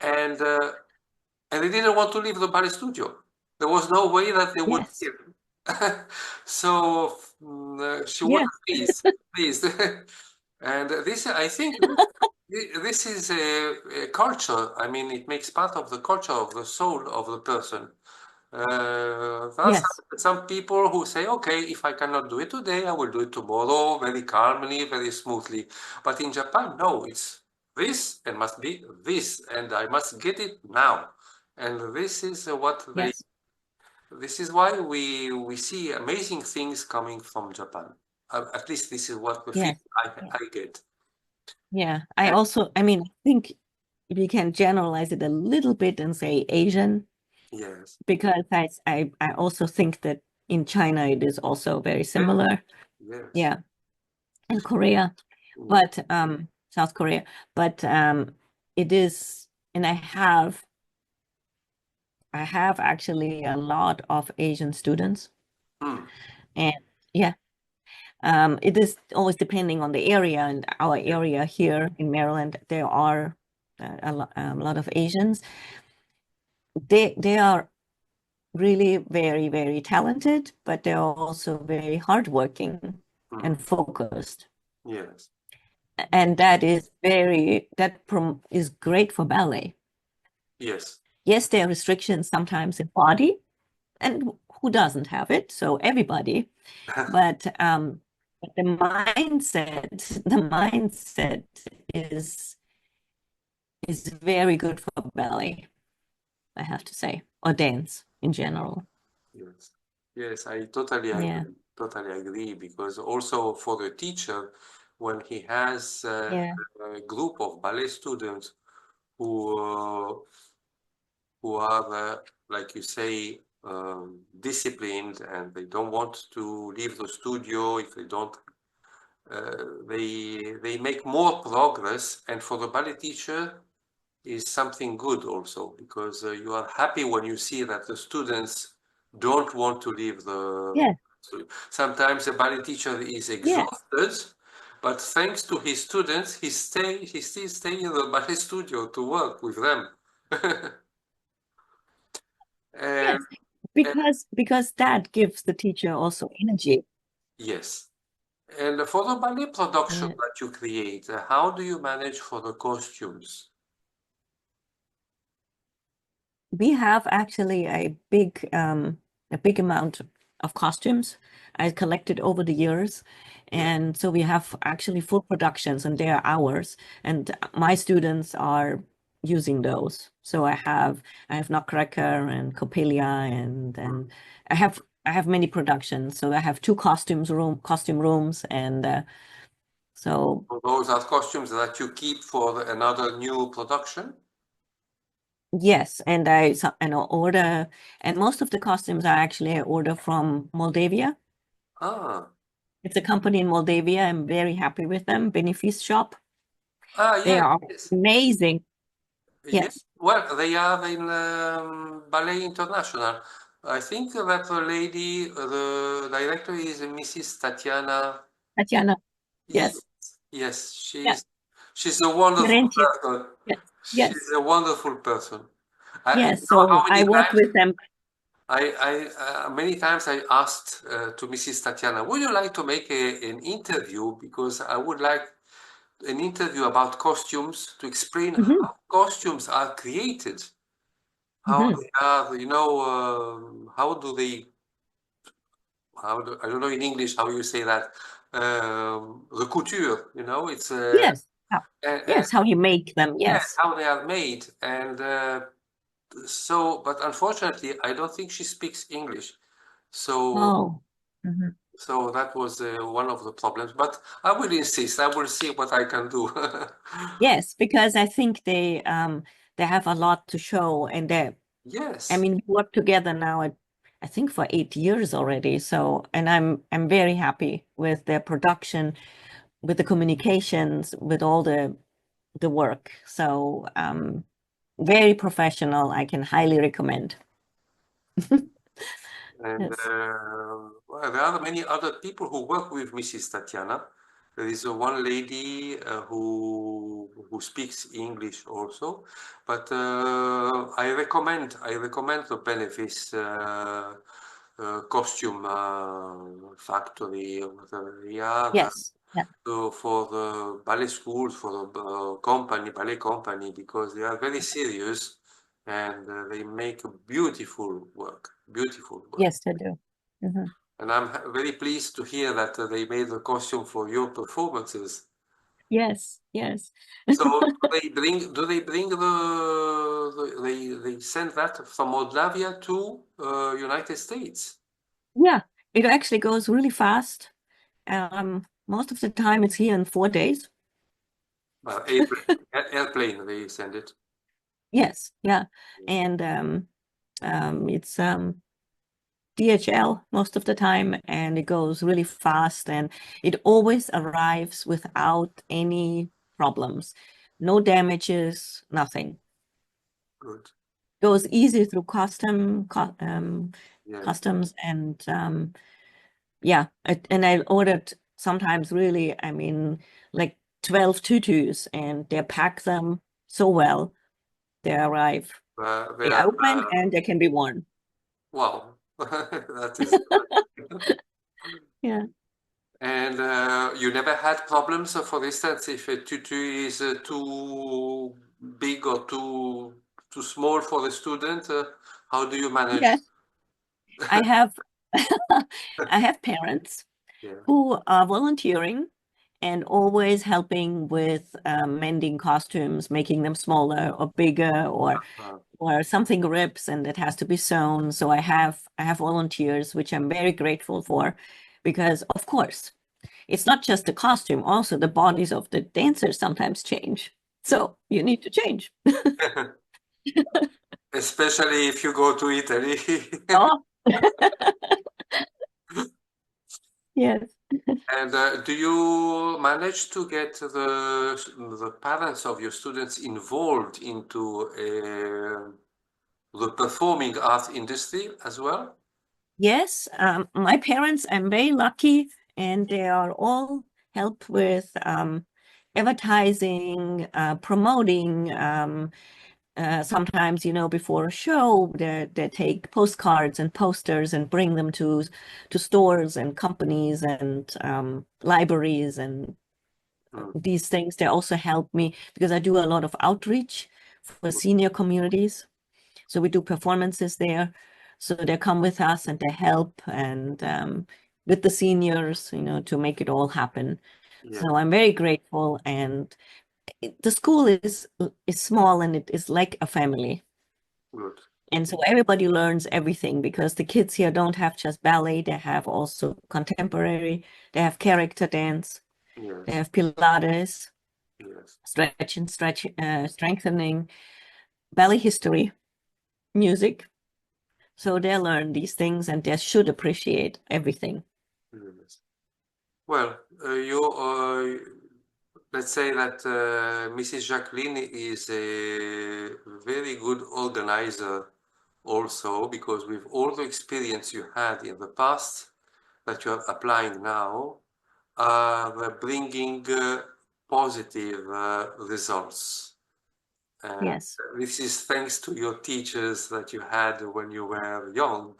and they didn't want to leave the ballet studio. There was no way that they would yes, leave. So she was yes, pleased. And this, I think, this is a culture. I mean, it makes part of the culture of the soul of the person. There are yes, some people who say, okay, if I cannot do it today, I will do it tomorrow, very calmly, very smoothly. But in Japan, no, it's this and must be this, and I must get it now. And this is what they, yes, this is why we see amazing things coming from Japan. At least this is what the yes, feeling I get. yeah. I mean, I think we can generalize it a little bit and say Asian, Yes. because I also think that in China it is also very similar. Yes. Yeah, and Korea, but South Korea, but it is, and I have actually a lot of Asian students, Mm. and yeah, it is always depending on the area. And our area here in Maryland, there are a lot of Asians. They are really very, very talented, but they're also very hardworking and focused. Yes. And that is is great for ballet. Yes. Yes, there are restrictions sometimes in body, and who doesn't have it? So everybody. But the mindset is very good for ballet, I have to say, or dance in general. Yes, yes, I totally Yeah, agree. Totally agree, because also for the teacher, when he has yeah, a group of ballet students who who are, like you say, disciplined, and they don't want to leave the studio if they don't, they make more progress, and for the ballet teacher is something good also, because you are happy when you see that the students don't want to leave the. yeah, Sometimes a ballet teacher is yeah, exhausted, but thanks to his students, he still stay in the ballet studio to work with them. And, yes. and Because that gives the teacher also energy. yes, and for the ballet production Yeah. that you create, how do you manage for the costumes? We have actually a big amount of costumes I collected over the years. Yeah. And so we have actually full productions, and they are ours. And my students are using those. So I have Nutcracker and Coppelia, and I have many productions. So I have two costume rooms, and so So those are costumes that you keep for another new production? yes, and I order, and most of the costumes are actually I order from Moldavia. Ah, It's a company in Moldavia. I'm very happy with them. Benefice Shop. They yes, are yes. amazing. Yeah. Yes, Well, they are in Ballet International. I think that the lady, the director is Mrs. Tatiana. Tatiana. Yes, Yes, yes, yeah, she's a wonderful Terenti. person. Yes, She's yes, a wonderful person. You yes. know how So I many work times with them. many times I asked to Mrs. Tatiana, would you like to make an interview? Because I would like an interview about costumes to explain Hmm. how costumes are created, how Hmm. they are, how do they, I don't know in English how you say that, the couture, it's, Yes. and Yes, how you make them. yes, Yes. how they are made. And so, but unfortunately, I don't think she speaks English. So, Oh. Mhm. so that was one of the problems. But I will insist. I will see what I can do. Yes, because I think they have a lot to show, and I Yes. mean, we work together now I think for 8 years already. So, and I'm very happy with their production, with the communications, with all the work. So, very professional. I can highly recommend. And Yes. well, there are many other people who work with Mrs. Tatiana. There is one lady who speaks English also, but I recommend the Benefis costume factory or whatever. Yeah, Yes. Yeah. for the ballet schools, for the ballet company, because they are very serious and they make beautiful work, beautiful work. Yes, I do. Mhm. And I'm very pleased to hear that they made the costume for your performances. Yes. Yes. So do they bring they send that from Moldavia to United States? Yeah. It actually goes really fast. Most of the time it's here in 4 days. Airplane, they send it. Yes. Yeah. And it's DHL most of the time, and it goes really fast, and it always arrives without any problems, no damages, nothing. Good. Goes easy through Yeah. customs, and yeah, and I ordered sometimes really, I mean, like 12 tutus, and they pack them so well. They arrive, They they are, open, and they can be worn. wow, that is good. Yeah. And you never had problems, for instance, if a tutu is too big or too small for the student, how do you manage? Yes. I have I have parents Yeah. who are volunteering and always helping with mending costumes, making them smaller or bigger, Uh, or something rips and it has to be sewn. So I have volunteers, which I'm very grateful for, because of course it's not just the costume, also the bodies of the dancers sometimes change. So you need to change. Especially if you go to Italy. Oh, yes. And do you manage to get the parents of your students involved into the performing arts industry as well? Yes, my parents, I'm very lucky, and they are all help with advertising, promoting. Sometimes, before a show, they take postcards and posters and bring them to stores and companies and libraries and Mm, these things. They also help me because I do a lot of outreach for senior communities. So we do performances there. So they come with us and they help, and with the seniors, to make it all happen. yeah, So I'm very grateful, and the school is small, and it is like a family. good. And so everybody learns everything, because the kids here don't have just ballet, they have also contemporary, they have character dance, they Yes, have Pilates, yes. strengthening, ballet history, music. So they learn these things, and they should appreciate everything. Yes. Well, let's say that Mrs. Jacqueline is a very good organizer also, because with all the experience you had in the past that you are applying now, we're bringing positive results. And Yes, this is thanks to your teachers that you had when you were young.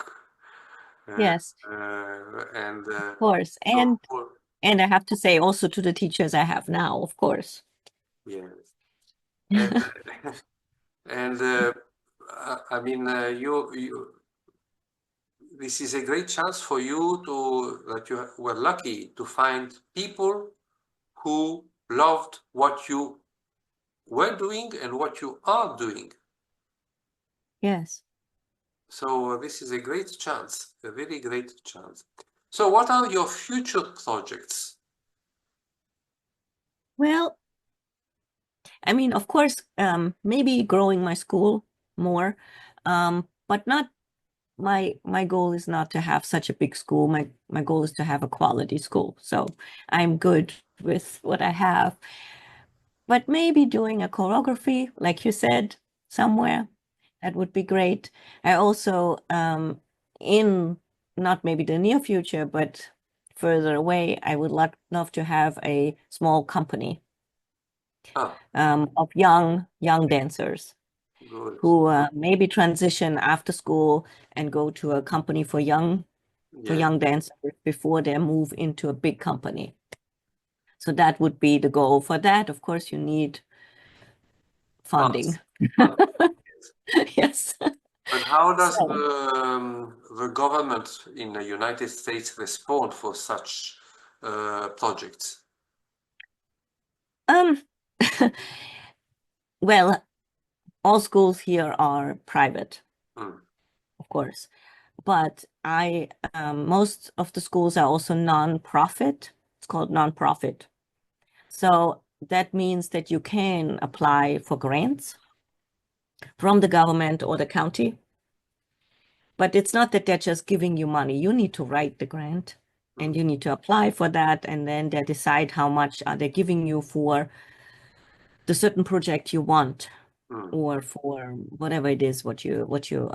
Uh, yes, and of course. so, And I have to say also to the teachers I have now, of course. yes. And, and I mean, this is a great chance for you that you were lucky to find people who loved what you were doing and what you are doing. Yes. So this is a great chance, a very great chance. So what are your future projects? Well, I mean, of course, maybe growing my school more, but not my goal is not to have such a big school. My goal is to have a quality school. So I'm good with what I have. But maybe doing a choreography, like you said, somewhere, that would be great. I also, in not maybe the near future, but further away, I would love to have a small company Ah, of young dancers good. who maybe transition after school and go to a company for young Yeah, dancers before they move into a big company. So that would be the goal. For that, of course, you need funding. funds. Fund. Yes. But how does So, the government in the United States respond for such projects? um, well, all schools here are private, Mm, of course, but most of the schools are also non-profit. It's called non-profit. So that means that you can apply for grants from the government or the county. But it's not that they're just giving you money. You need to write the grant and mm, you need to apply for that. And then they decide how much are they giving you for the certain project you want mm. or for whatever it is what you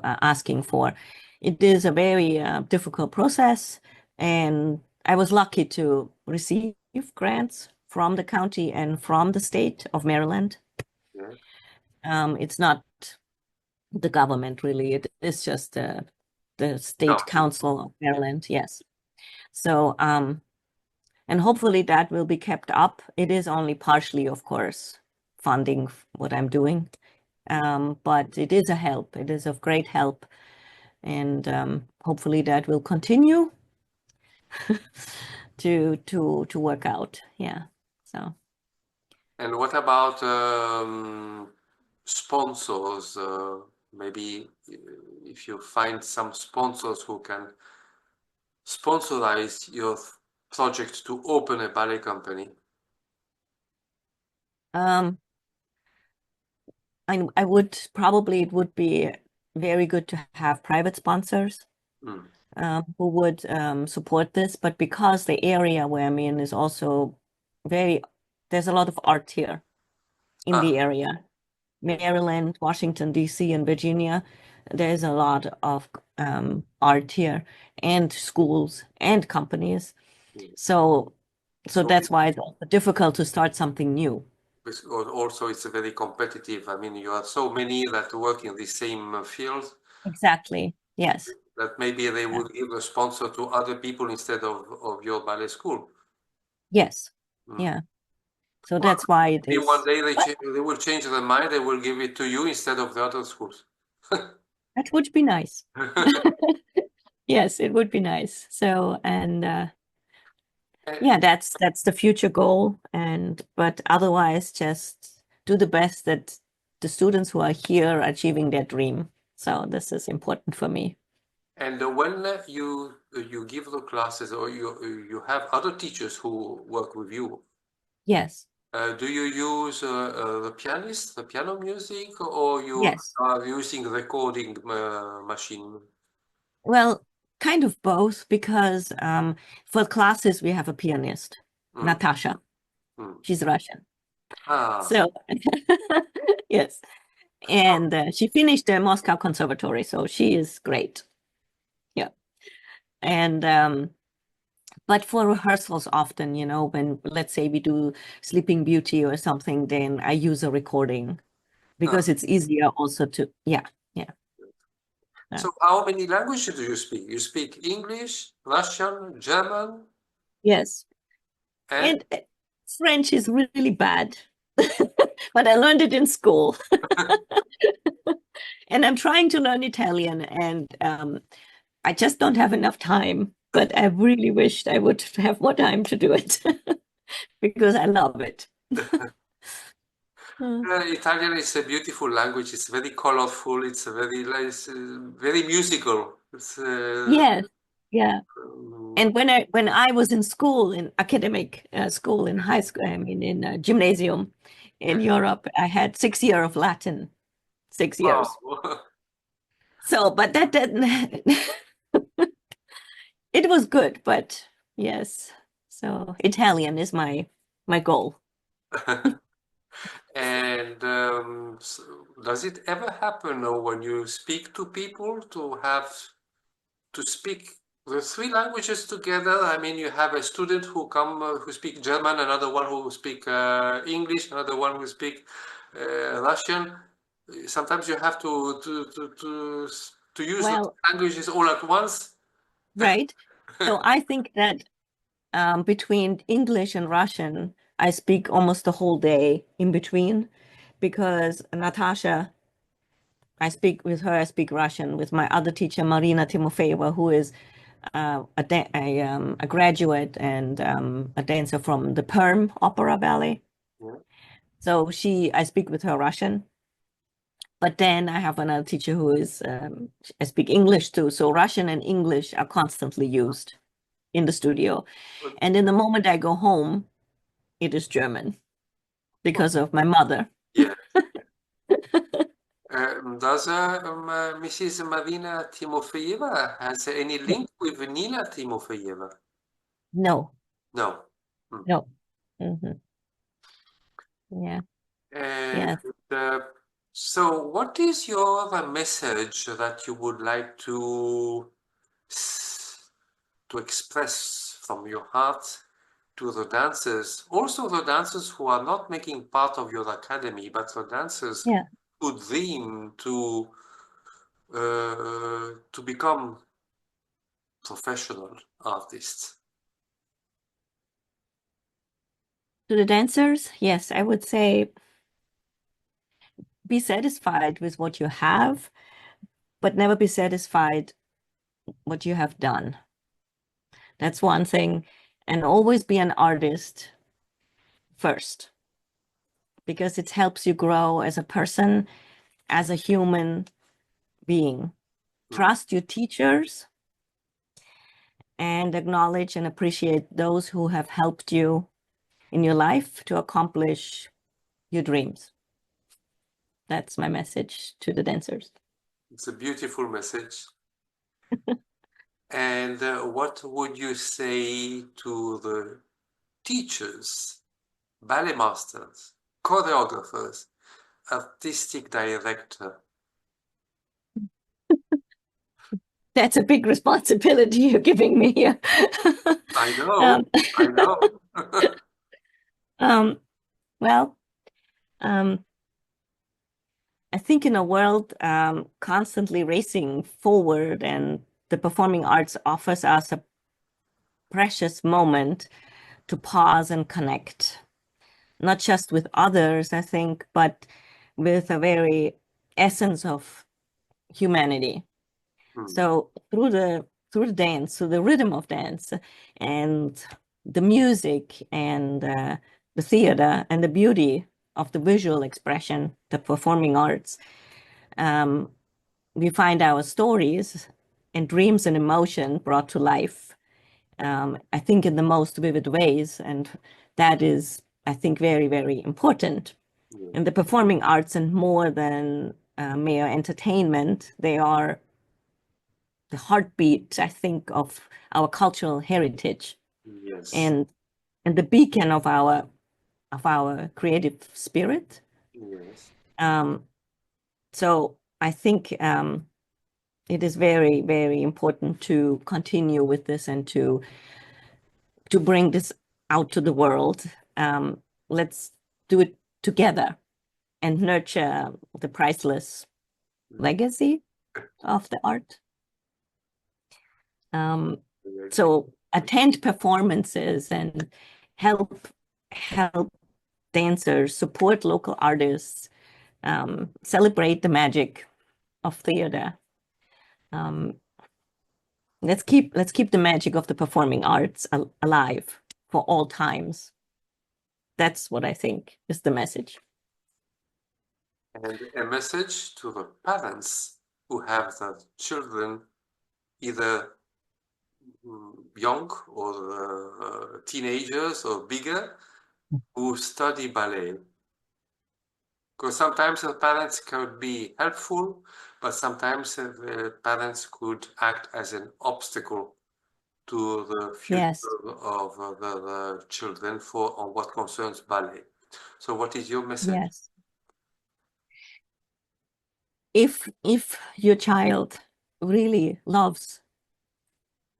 are asking for. It is a very difficult process. And I was lucky to receive grants from the county and from the state of Maryland. Yeah. It's not the government really. It is just the State County. Council of Maryland. Yes. So, and hopefully that will be kept up. It is only partially, of course, funding what I'm doing. But it is a help. It is of great help. And hopefully that will continue to work out. Yeah. So And what about sponsors? Maybe if you find some sponsors who can sponsorize your project to open a ballet company. um I would probably it would be very good to have private sponsors Mm. who would support this, but because the area where I'm in is also there's a lot of art here in Ah, the area. Maryland, Washington, D.C., and Virginia, there's a lot of art here and schools and companies. mm. So So that's why it's also difficult to start something new. also it's very competitive. I mean, you have so many that work in the same field Exactly. Yes. that maybe they Yeah. would give a sponsor to other people instead of your ballet school. Yes. Mm. Yeah. So Well, that's why it maybe one is. day But they will change their mind. They will give it to you instead of the other schools. that would be nice. Yes, it would be nice. So, and yeah, that's the future goal. And but otherwise, just do the best that the students who are here are achieving their dream. So this is important for me. And when you give the classes or you have other teachers who work with you, Yes. do you use the piano music, or you Yes. are using recording machine? Well, kind of both because for classes we have a pianist, Mm, Natasha. mm. She's Russian. Ah, So yes. And she finished the Moscow Conservatory, so she is great. Yeah. And but for rehearsals often, when let's say we do Sleeping Beauty or something, then I use a recording ah. because it's easier also to, yeah, yeah. Yeah. So how many languages do you speak? You speak English, Russian, German, Yes. and And French is really bad, but I learned it in school. And I'm trying to learn Italian, and I just don't have enough time. But I really wished I would have more time to do it because I love it. Italian is a beautiful language. It's very colorful. Very musical. Yes, yeah. Um, And when I was in school, in academic school, in high school, I mean in gymnasium in Europe, I had 6 years of Latin, 6 years. wow. So, but that didn't, it was good, but yes. So Italian is my goal. And does it ever happen when you speak to people to have to speak the three languages together? I mean, you have a student who speak German, another one who speak English, another one who speak Russian. Sometimes you have to use the Well, languages all at once. right. So I think that between English and Russian, I speak almost the whole day in between because Natasha, I speak with her, I speak Russian. With my other teacher, Marina Timofeyeva, who is a graduate and a dancer from the Perm Opera Ballet. Yeah. So I speak with her Russian. But then I have another teacher who is, I speak English too. So Russian and English are constantly used in the studio. And in the moment I go home, it is German because of my mother. Yeah. Does Mrs. Marina Timofeyeva has any link with Nina Timofeyeva? No, No. no. Yeah, And yeah. so, what is your message that you would like to express from your heart to the dancers, also the dancers who are not making part of your academy, but the dancers Yeah. who dream to become professional artists? To the dancers, yes, I would say be satisfied with what you have, but never be satisfied what you have done. That's one thing. And always be an artist first, because it helps you grow as a person, as a human being. Trust your teachers and acknowledge and appreciate those who have helped you in your life to accomplish your dreams. That's my message to the dancers. It's a beautiful message. And what would you say to the teachers, ballet masters, choreographers, artistic director? That's a big responsibility you're giving me here. I know, I know. Well, I think in a world constantly racing forward, and the performing arts offers us a precious moment to pause and connect, not just with others, I think, but with a very essence of humanity. So through the dance, through the rhythm of dance and the music and the theater and the beauty of the visual expression, the performing arts, we find our stories and dreams and emotion brought to life, I think, in the most vivid ways. And that is, I think, very, very important. And the performing arts, and more than mere entertainment, they are the heartbeat, I think, of our cultural heritage. Yes. And the beacon of our creative spirit. Yes. So I think it is very, very important to continue with this and to bring this out to the world. Let's do it together and nurture the priceless legacy of the art. So attend performances and help dancers, support local artists, celebrate the magic of theater. Let's keep the magic of the performing arts alive for all times. That's what I think is the message. And a message to the parents who have the children either young or teenagers or bigger who study ballet. Because sometimes the parents could be helpful, but sometimes the parents could act as an obstacle to the future Yes, of the children for on what concerns ballet. So what is your message? yes. If your child really loves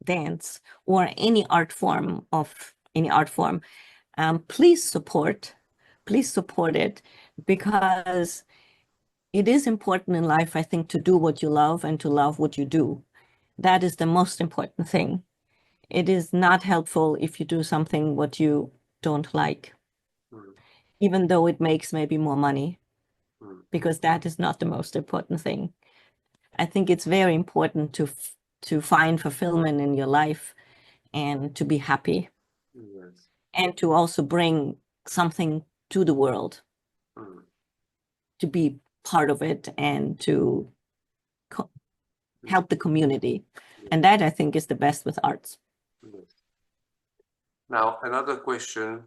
dance or any art form please support it, because it is important in life, I think, to do what you love and to love what you do. That is the most important thing. It is not helpful if you do something what you don't like, Mm, even though it makes maybe more money, mm, because that is not the most important thing. I think it's very important to find fulfillment in your life and to be happy yes. and to also bring something to the world, Mm, to be part of it and to help the community. And that, I think, is the best with arts. yes. Now, another question.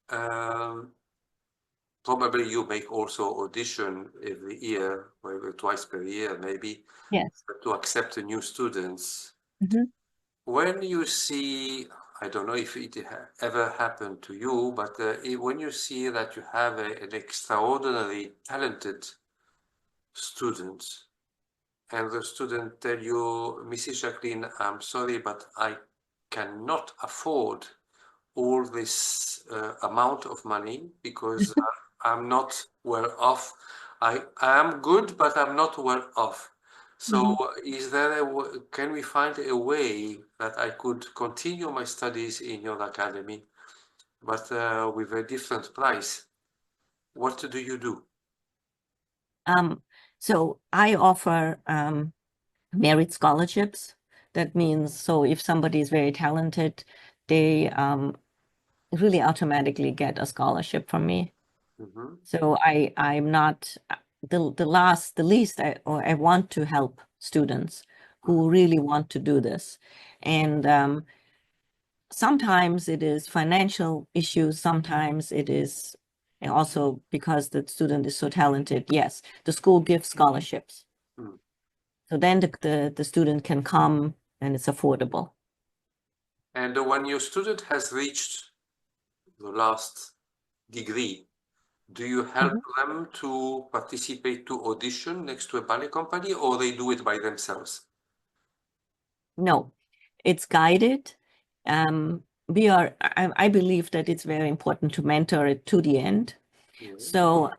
Um, Probably you make also audition every year, maybe twice per year, maybe, Yes. to accept the new students. Mhm. When you see, I don't know if it ever happened to you, but when you see that you have an extraordinarily talented student, and the student tell you, Mrs. Jacqueline, I'm sorry, but I cannot afford all this amount of money because I'm not well off. I am good, but I'm not well off. So is there can we find a way that I could continue my studies in your academy, but with a different price? What do you do? So I offer merit scholarships. That means, so if somebody is very talented, they really automatically get a scholarship from me. Mm-hmm. So I'm not the least I want to help students who really want to do this. And sometimes it is financial issues, sometimes it is also because the student is so talented. Yes, the school gives scholarships. Mm. So then the student can come and it's affordable. And when your student has reached the last degree, do you help them to participate to audition next to a ballet company, or they do it by themselves? No, it's guided. I believe that it's very important to mentor it to the end. Yeah. So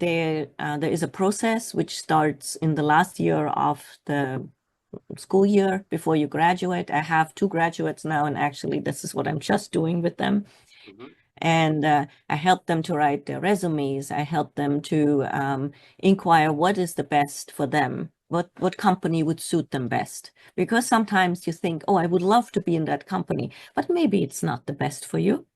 there is a process which starts in the last year of the school year before you graduate. I have 2 graduates now, and actually this is what I'm just doing with them. Mhm. And I help them to write their resumes. I help them to inquire what is the best for them, what company would suit them best. Because sometimes you think, oh, I would love to be in that company, but maybe it's not the best for you.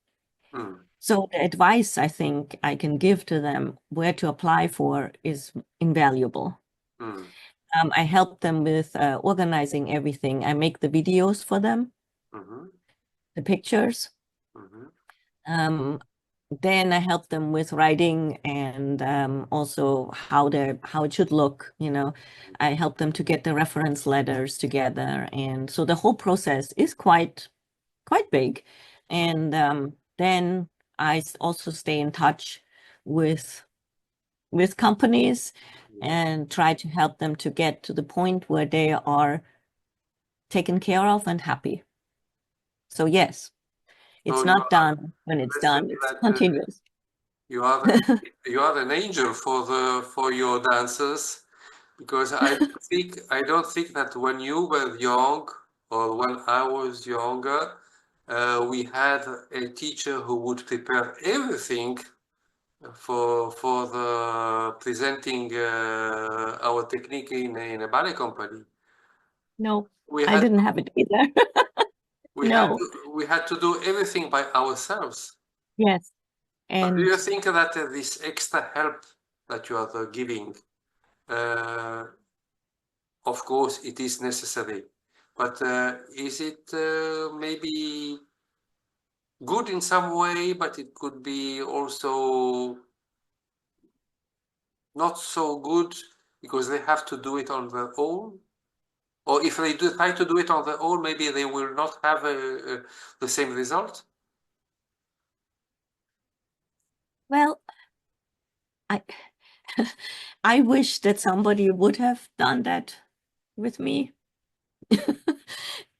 Mm. So the advice I think I can give to them where to apply for is invaluable. Mm. I help them with organizing everything. I make the videos for them, Mhm. the pictures. Mhm. Then I help them with writing and also how it should look. I help them to get the reference letters together, and so the whole process is quite big. And then I also stay in touch with companies and try to help them to get to the point where they are taken care of and happy. So yes, So it's not done when it's let's say done. It's that continuous. you are you are an angel for your dancers, because I don't think that when you were young or when I was younger, we had a teacher who would prepare everything for the presenting our technique in a ballet company. No, We I had didn't have it either. No. we had to do everything by ourselves. Yes. But do you And think that this extra help that you are giving, of course, it is necessary. But is it maybe good in some way, but it could be also not so good because they have to do it on their own? Or if they try to do it on their own, maybe they will not have the same result? Well, I I wish that somebody would have done that with me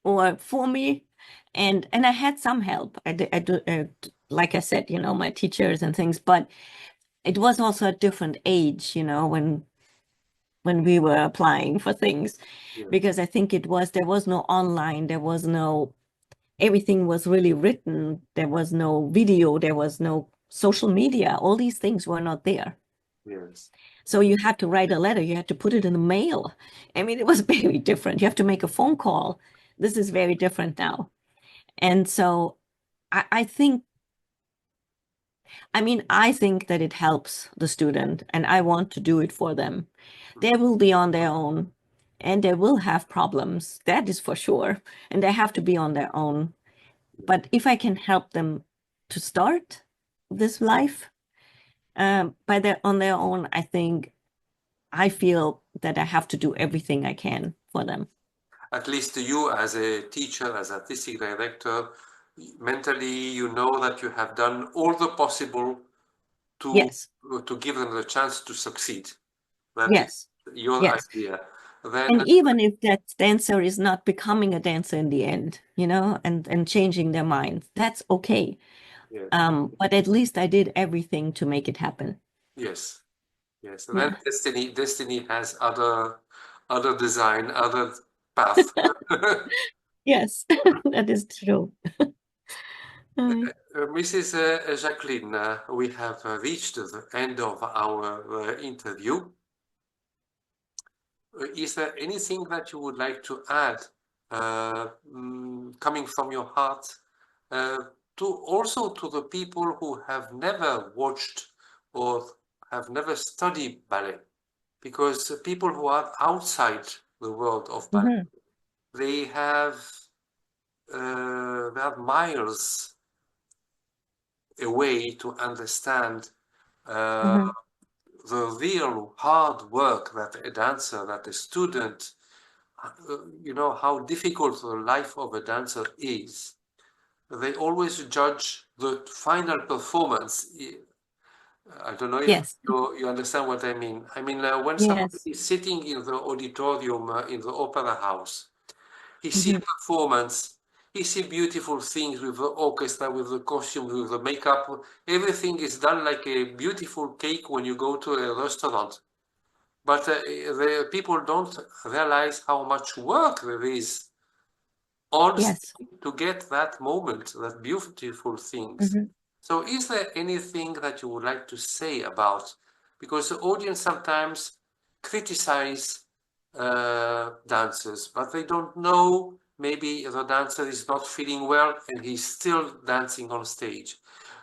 or for me. And I had some help. Like I said, my teachers and things, but it was also a different age, when we were applying for things, Yeah. because I think there was no online, everything was really written. There was no video, there was no social media. All these things were not there. Yes. So you had to write a letter, you had to put it in the mail. I mean, it was very different. You have to make a phone call. This is very different now. And so I think that it helps the student, and I want to do it for them. They will be on their own and they will have problems. That is for sure. And they have to be on their own. But if I can help them to start this life on their own, I feel that I have to do everything I can for them. At least you as a teacher, as artistic director, mentally you know that you have done all the possible Yes. to give them the chance to succeed. That Yes. is your Yes. idea. Then And even if that dancer is not becoming a dancer in the end, and changing their mind, that's okay. yes, But at least I did everything to make it happen. yes, yes. Yeah. Then destiny has other design, other path. Yes, that is true. Mrs. Jacqueline, we have reached the end of our interview. Is there anything that you would like to add, coming from your heart, to the people who have never watched or have never studied ballet? Because people who are outside the world of ballet, they have miles away to understand the real hard work that a dancer, that a student, how difficult the life of a dancer is. They always judge the final performance. I don't know if Yes. you understand what I mean. I mean, when somebody Yes. is sitting in the auditorium in the opera house, he sees Mhm. performance, he sees beautiful things with the orchestra, with the costume, with the makeup. Everything is done like a beautiful cake when you go to a restaurant. But the people don't realize how much work there is on Yes. to get that moment, that beautiful things. Mhm. So is there anything that you would like to say about, because the audience sometimes criticize dancers, but they don't know, maybe the dancer is not feeling well and he's still dancing on stage.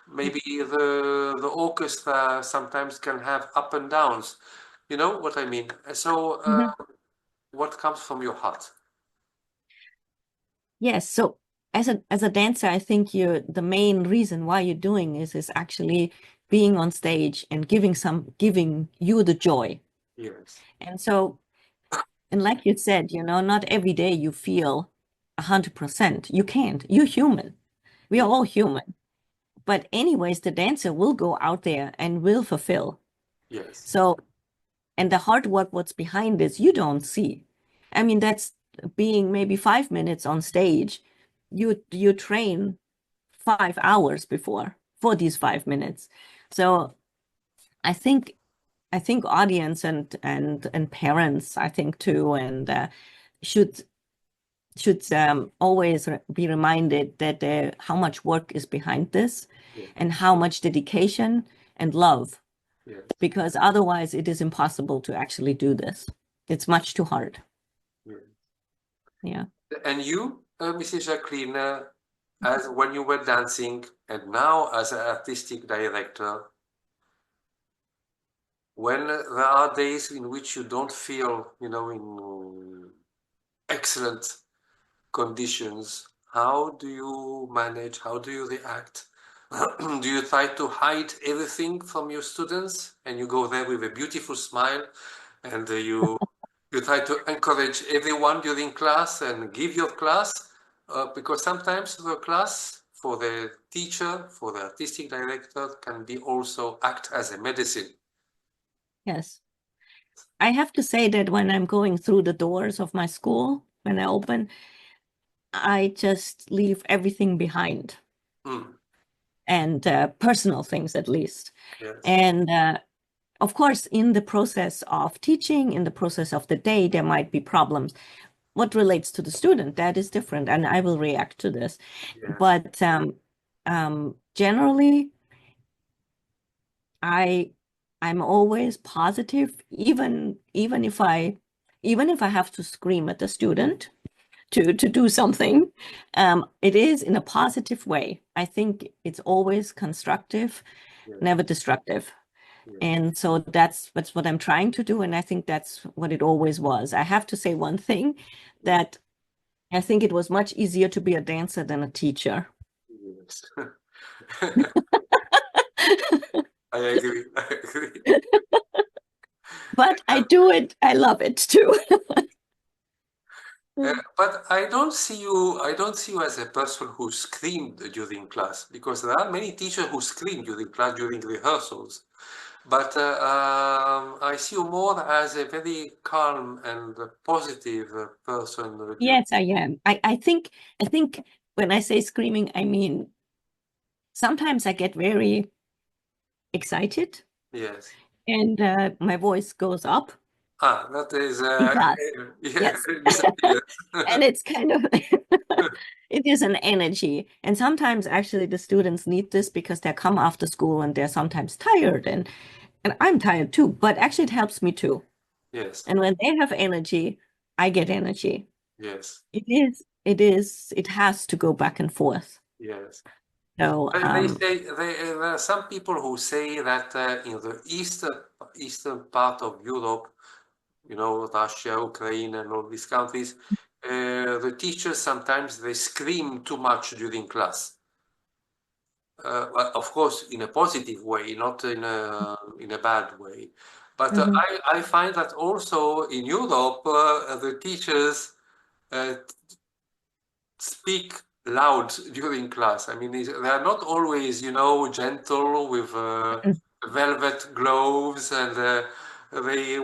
Maybe the orchestra sometimes can have up and downs. You know what I mean? So Mhm. what comes from your heart? Yes. So as a dancer, I think the main reason why you're doing is actually being on stage and giving you the joy. Yes. And so, and like you said, not every day you feel 100%. You can't. You're human. We are all human. But anyways, the dancer will go out there and will fulfill. Yes. So, and the hard work, what's behind this, you don't see. I mean, that's being maybe 5 minutes on stage. You train 5 hours before for these 5 minutes. So I think audience and parents, I think too, and should always be reminded that how much work is behind this, Yeah. and how much dedication and love, Yes. because otherwise it is impossible to actually do this. It's much too hard. Yes. Yeah. And you, Mrs. Jacqueline, as when you were dancing and now as an artistic director, when there are days in which you don't feel, in excellent conditions, how do you manage? How do you react? Do you try to hide everything from your students and you go there with a beautiful smile and you try to encourage everyone during class and give your class? Because sometimes the class for the teacher, for the artistic director, can be also act as a medicine. Yes. I have to say that when I'm going through the doors of my school, when I open, I just leave everything behind, Mm, and personal things at least. yes, And of course, in the process of teaching, in the process of the day, there might be problems. What relates to the student, that is different, and I will react to this. yes, But generally, I'm always positive, even if I have to scream at the student to do something. It is in a positive way. I think it's always constructive, yes, never destructive. yes. And so that's what I'm trying to do, and I think that's what it always was. I have to say one thing, that I think it was much easier to be a dancer than a teacher. Yes. I agree. I agree. But I do it, I love it too. But I don't see you as a person who screamed during class, because there are many teachers who scream during class during rehearsals. But I see you more as a very calm and positive person. Yes, I am. I think when I say screaming, I mean sometimes I get very excited Yes. and my voice goes up. Ah, that is It does. yes, Yes. disappears. And it's kind of it is an energy. And sometimes actually the students need this because they come after school and they're sometimes tired, and I'm tired too, but actually it helps me too. Yes, And when they have energy, I get energy. yes, It has to go back and forth. yes. So Well, they say there are some people who say that in the eastern part of Europe, Russia, Ukraine, and all these countries, the teachers sometimes they scream too much during class. Well, of course, in a positive way, not in a bad way. But mhm. I find that also in Europe, the teachers uh, speak loud during class. I mean, they are not always, gentle with velvet gloves, and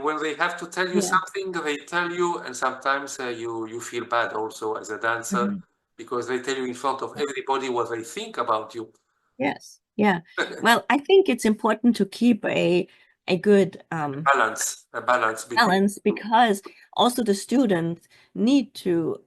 when they have to tell you Yeah. something, they tell you, and sometimes you feel bad also as a dancer Mhm. because they tell you in front of everybody what they think about you. Yes. Yeah. Well, I think it's important to keep a good A balance between balance, because also the students need to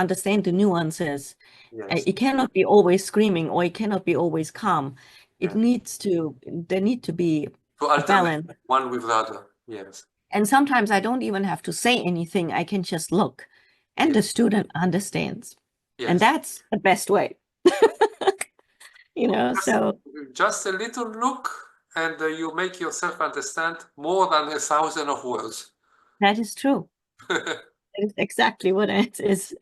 understand the nuances. yes, It cannot be always screaming, or it cannot be always calm. yeah. There need to be To a alternate balance. one with the other. Yes, And sometimes I don't even have to say anything. I can just look, and yes, the student understands. And yes. that's the best way. Just, So just a little look, and you make yourself understand more than 1,000 of words. that is true. That is exactly what it is.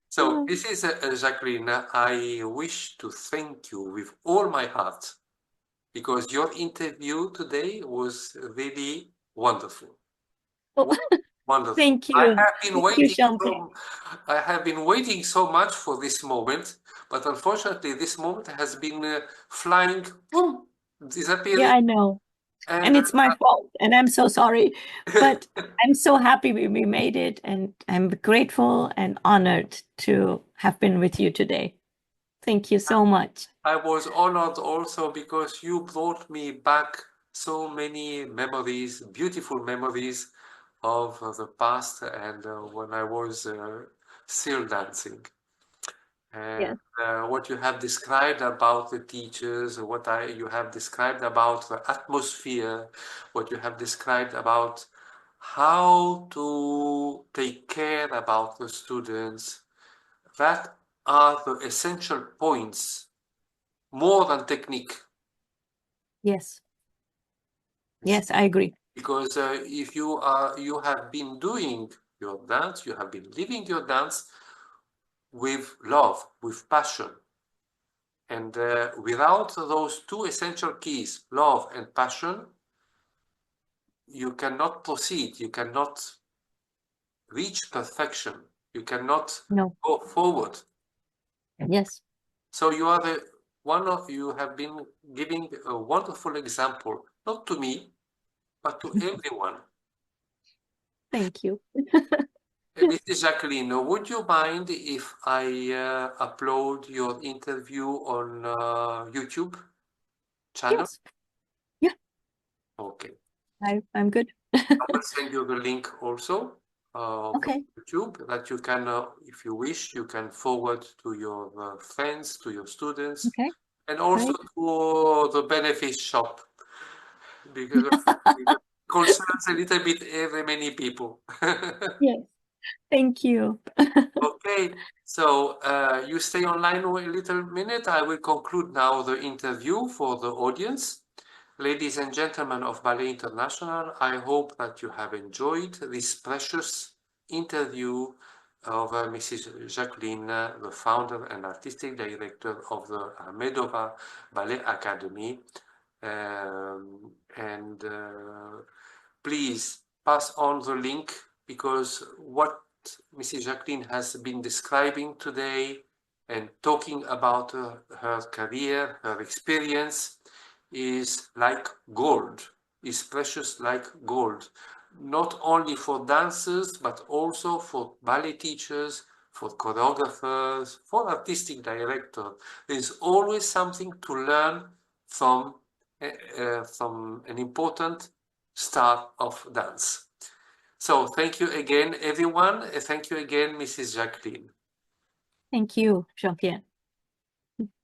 So this is Jacqueline. I wish to thank you with all my heart because your interview today was really wonderful. Wonderful. Thank you. Thank you, Champagne. I have been waiting so much for this moment, but unfortunately, this moment has been flying, boom, Yeah, disappearing, I know. and And it's my fault, and I'm so sorry. But I'm so happy we made it, and I'm grateful and honored to have been with you today. Thank you so much. I was honored also because you brought me back so many memories, beautiful memories of the past and when I was still dancing. And Yes. what you have described about the teachers, you have described about the atmosphere, what you have described about how to take care about the students, that are the essential points more than technique. Yes. Yes, I agree. Because if you have been doing your dance, you have been living your dance with love, with passion. And without those two essential keys, love and passion, you cannot proceed, you cannot reach perfection, you cannot No. go forward. Yes. So you are the one of you have been giving a wonderful example, not to me, but to everyone. Thank you. Mrs. Jacqueline, would you mind if I upload your interview on YouTube channel? Yes. Yeah, Okay. I'm good. I will send you the link also Okay. from YouTube that you can, if you wish, you can forward to your friends, to your students, Okay. and also Great. to the benefit shop, because it concerns a little bit every many people. Yes. Thank you. Okay, so you stay online a little minute. I will conclude now the interview for the audience. Ladies and gentlemen of Ballet International, I hope that you have enjoyed this precious interview of Mrs. Jacqueline, the founder and artistic director of the Akhmedova Ballet Academy. And please pass on the link, because what Mrs. Jacqueline has been describing today and talking about her career, her experience, is like gold, is precious like gold, not only for dancers, but also for ballet teachers, for choreographers, for artistic directors. There's always something to learn from an important star of dance. So thank you again, everyone. Thank you again, Mrs. Jacqueline. Thank you, Jean-Pierre.